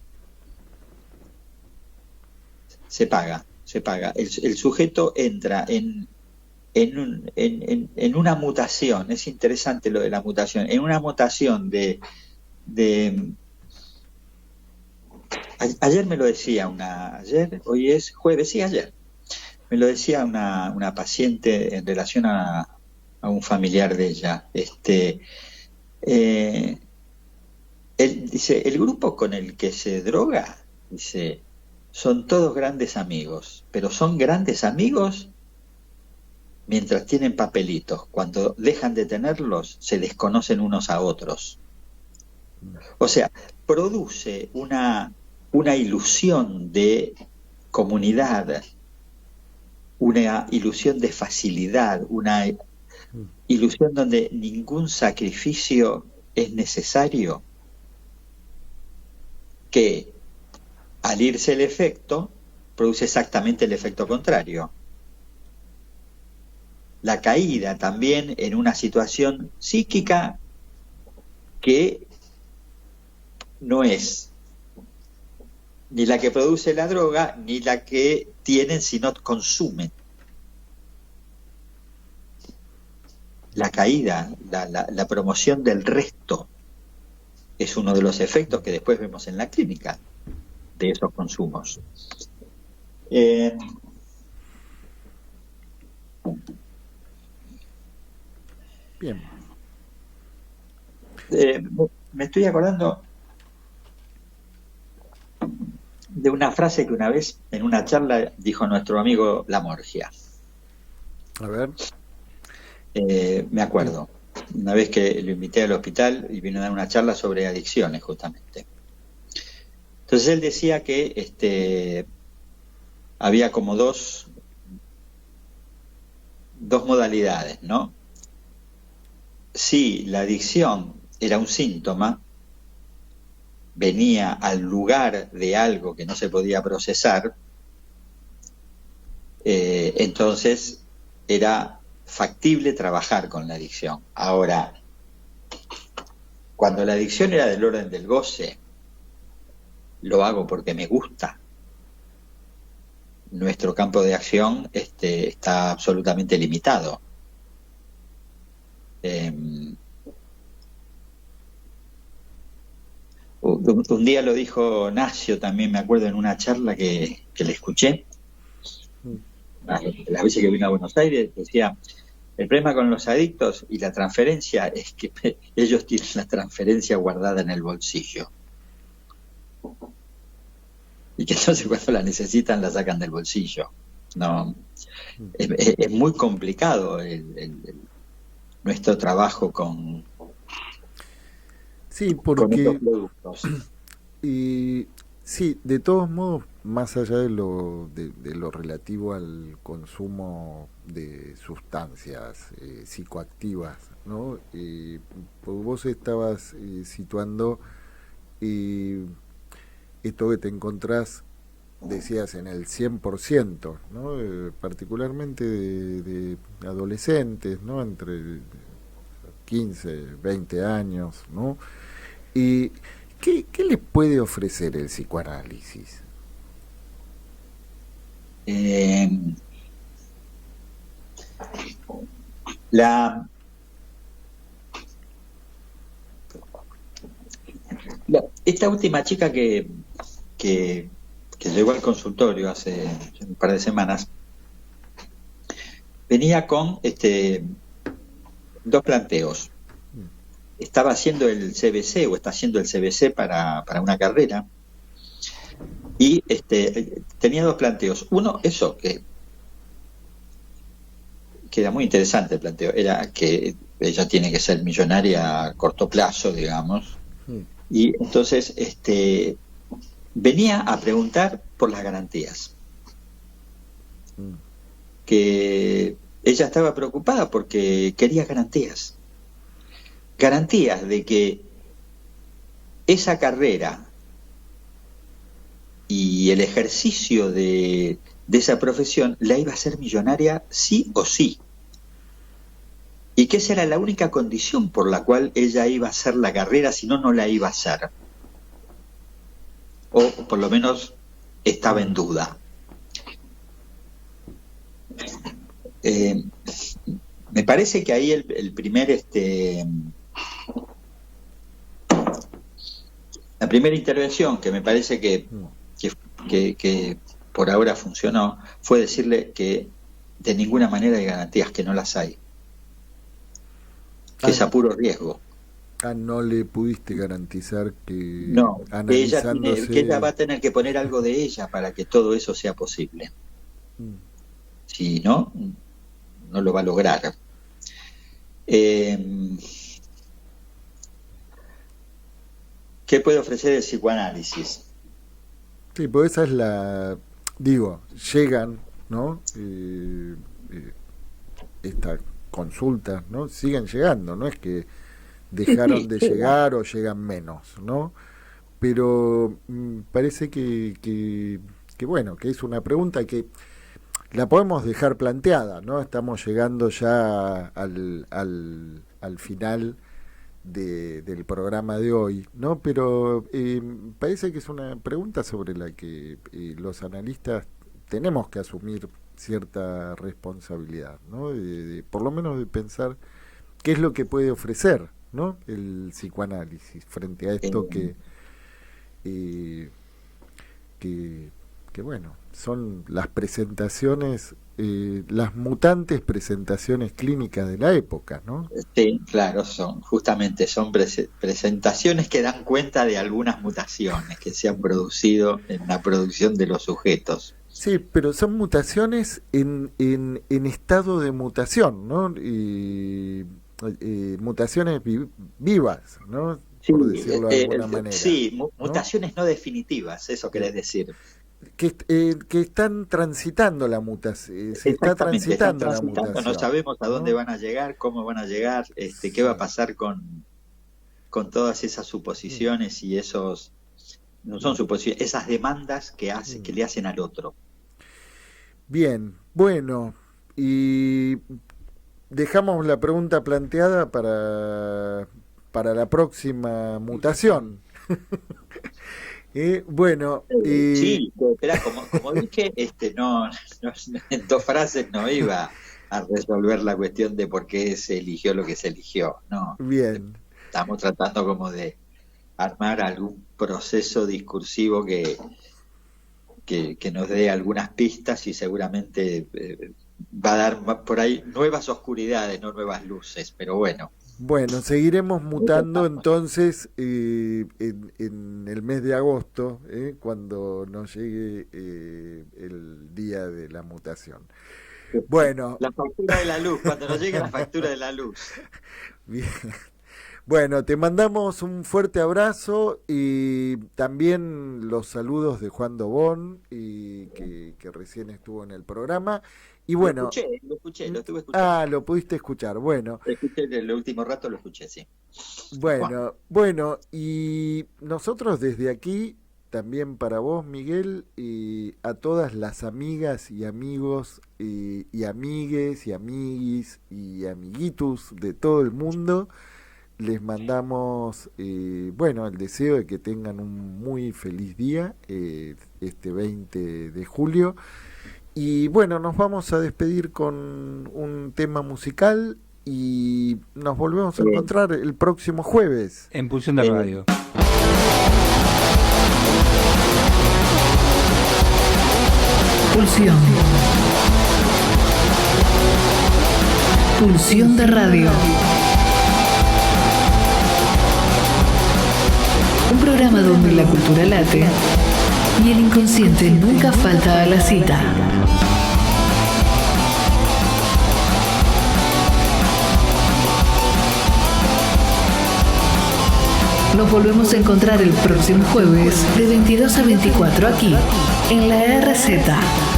Se paga. El sujeto entra en una mutación. Es interesante lo de la mutación. En una mutación de ayer me lo decía hoy es jueves, sí, ayer. Me lo decía una paciente en relación a un familiar de ella. Él dice, el grupo con el que se droga, dice, son todos grandes amigos, pero son grandes amigos mientras tienen papelitos. Cuando dejan de tenerlos, se desconocen unos a otros. O sea, produce una ilusión de comunidad, una ilusión de facilidad, una ilusión donde ningún sacrificio es necesario, que al irse el efecto produce exactamente el efecto contrario. La caída también en una situación psíquica que no es ni la que produce la droga ni la que tienen si no consumen. La caída, la promoción del resto es uno de los efectos que después vemos en la clínica de esos consumos. Bien. Me estoy acordando de una frase que una vez en una charla dijo nuestro amigo Lamorgia. A ver. Me acuerdo, una vez que lo invité al hospital y vino a dar una charla sobre adicciones justamente. Entonces él decía que había como dos modalidades, ¿no? Si la adicción era un síntoma, venía al lugar de algo que no se podía procesar, entonces era factible trabajar con la adicción. Ahora, cuando la adicción era del orden del goce, lo hago porque me gusta, nuestro campo de acción está absolutamente limitado. Un día lo dijo Nacio, también me acuerdo, en una charla que le escuché, las veces que vino a Buenos Aires, decía, el problema con los adictos y la transferencia es que ellos tienen la transferencia guardada en el bolsillo. Y que entonces cuando la necesitan la sacan del bolsillo. No, es muy complicado nuestro trabajo con estos productos. Sí, de todos modos, más allá de lo relativo al consumo de sustancias psicoactivas, ¿no? Pues vos estabas situando esto que te encontrás, decías, en el 100%, ¿no? Particularmente de adolescentes, ¿no? Entre 15, 20 años, ¿no? Y ¿Qué les puede ofrecer el psicoanálisis? Esta última chica que llegó al consultorio hace un par de semanas venía con dos planteos. Estaba haciendo el CBC o está haciendo el CBC para una carrera y tenía dos planteos. Uno, eso, que era muy interesante el planteo, era que ella tiene que ser millonaria a corto plazo, digamos, y entonces venía a preguntar por las garantías. Que ella estaba preocupada porque quería garantías de que esa carrera y el ejercicio de esa profesión la iba a hacer millonaria sí o sí, y que esa era la única condición por la cual ella iba a hacer la carrera, si no, no la iba a hacer, o por lo menos estaba en duda. Me parece que ahí el primer la primera intervención que me parece que por ahora funcionó fue decirle que de ninguna manera hay garantías, que no las hay, que es a puro riesgo. No le pudiste garantizar que no, analizándose... que ella va a tener que poner algo de ella para que todo eso sea posible. Si no, no lo va a lograr. ¿Qué puede ofrecer el psicoanálisis? Sí, pues esa es la... Digo, llegan, ¿no? Estas consultas, ¿no? Siguen llegando, no es que dejaron de llegar o llegan menos, ¿no? Pero parece que bueno, que es una pregunta que la podemos dejar planteada, ¿no? Estamos llegando ya al final del programa de hoy, ¿no? Pero parece que es una pregunta sobre la que los analistas tenemos que asumir cierta responsabilidad, ¿no? Por lo menos de pensar qué es lo que puede ofrecer, ¿no? El psicoanálisis frente a esto que bueno, son las presentaciones, las mutantes presentaciones clínicas de la época, ¿no? Sí, claro, son presentaciones que dan cuenta de algunas mutaciones que se han producido en la producción de los sujetos. Sí, pero son mutaciones en estado de mutación, ¿no? Y mutaciones vivas, ¿no? Sí, por decirlo de alguna manera. Sí, mutaciones no definitivas, eso querés decir. Que están transitando la mutación, se está transitando la mutación. No sabemos a dónde van a llegar, cómo van a llegar, qué va a pasar con todas esas suposiciones y esos, no son suposiciones, esas demandas que le hacen al otro. Bien, bueno, y dejamos la pregunta planteada para la próxima mutación. Bueno, sí, pero como dije, no, en 2 frases no iba a resolver la cuestión de por qué se eligió lo que se eligió, no. Bien. Estamos tratando como de armar algún proceso discursivo que nos dé algunas pistas y seguramente va a dar por ahí nuevas oscuridades, no nuevas luces, pero bueno. Bueno, seguiremos mutando entonces en el mes de agosto, cuando nos llegue el día de la mutación. Bueno. La factura de la luz, cuando nos llegue la factura de la luz. Bien. Bueno, te mandamos un fuerte abrazo y también los saludos de Juan Dobón, y que recién estuvo en el programa. Y bueno, lo estuve escuchando. Lo pudiste escuchar, bueno. Lo escuché en el último rato, lo escuché, sí. Bueno, y nosotros desde aquí, también para vos, Miguel, y a todas las amigas y amigos y amigues y amiguis y amiguitus de todo el mundo, les mandamos, el deseo de que tengan un muy feliz día, este 20 de julio. Y bueno, nos vamos a despedir con un tema musical y nos volvemos a encontrar el próximo jueves. En Pulsión de Radio. Pulsión. Pulsión de Radio. Un programa donde la cultura late y el inconsciente nunca falta a la cita. Nos volvemos a encontrar el próximo jueves de 22 a 24 aquí, en la RZ.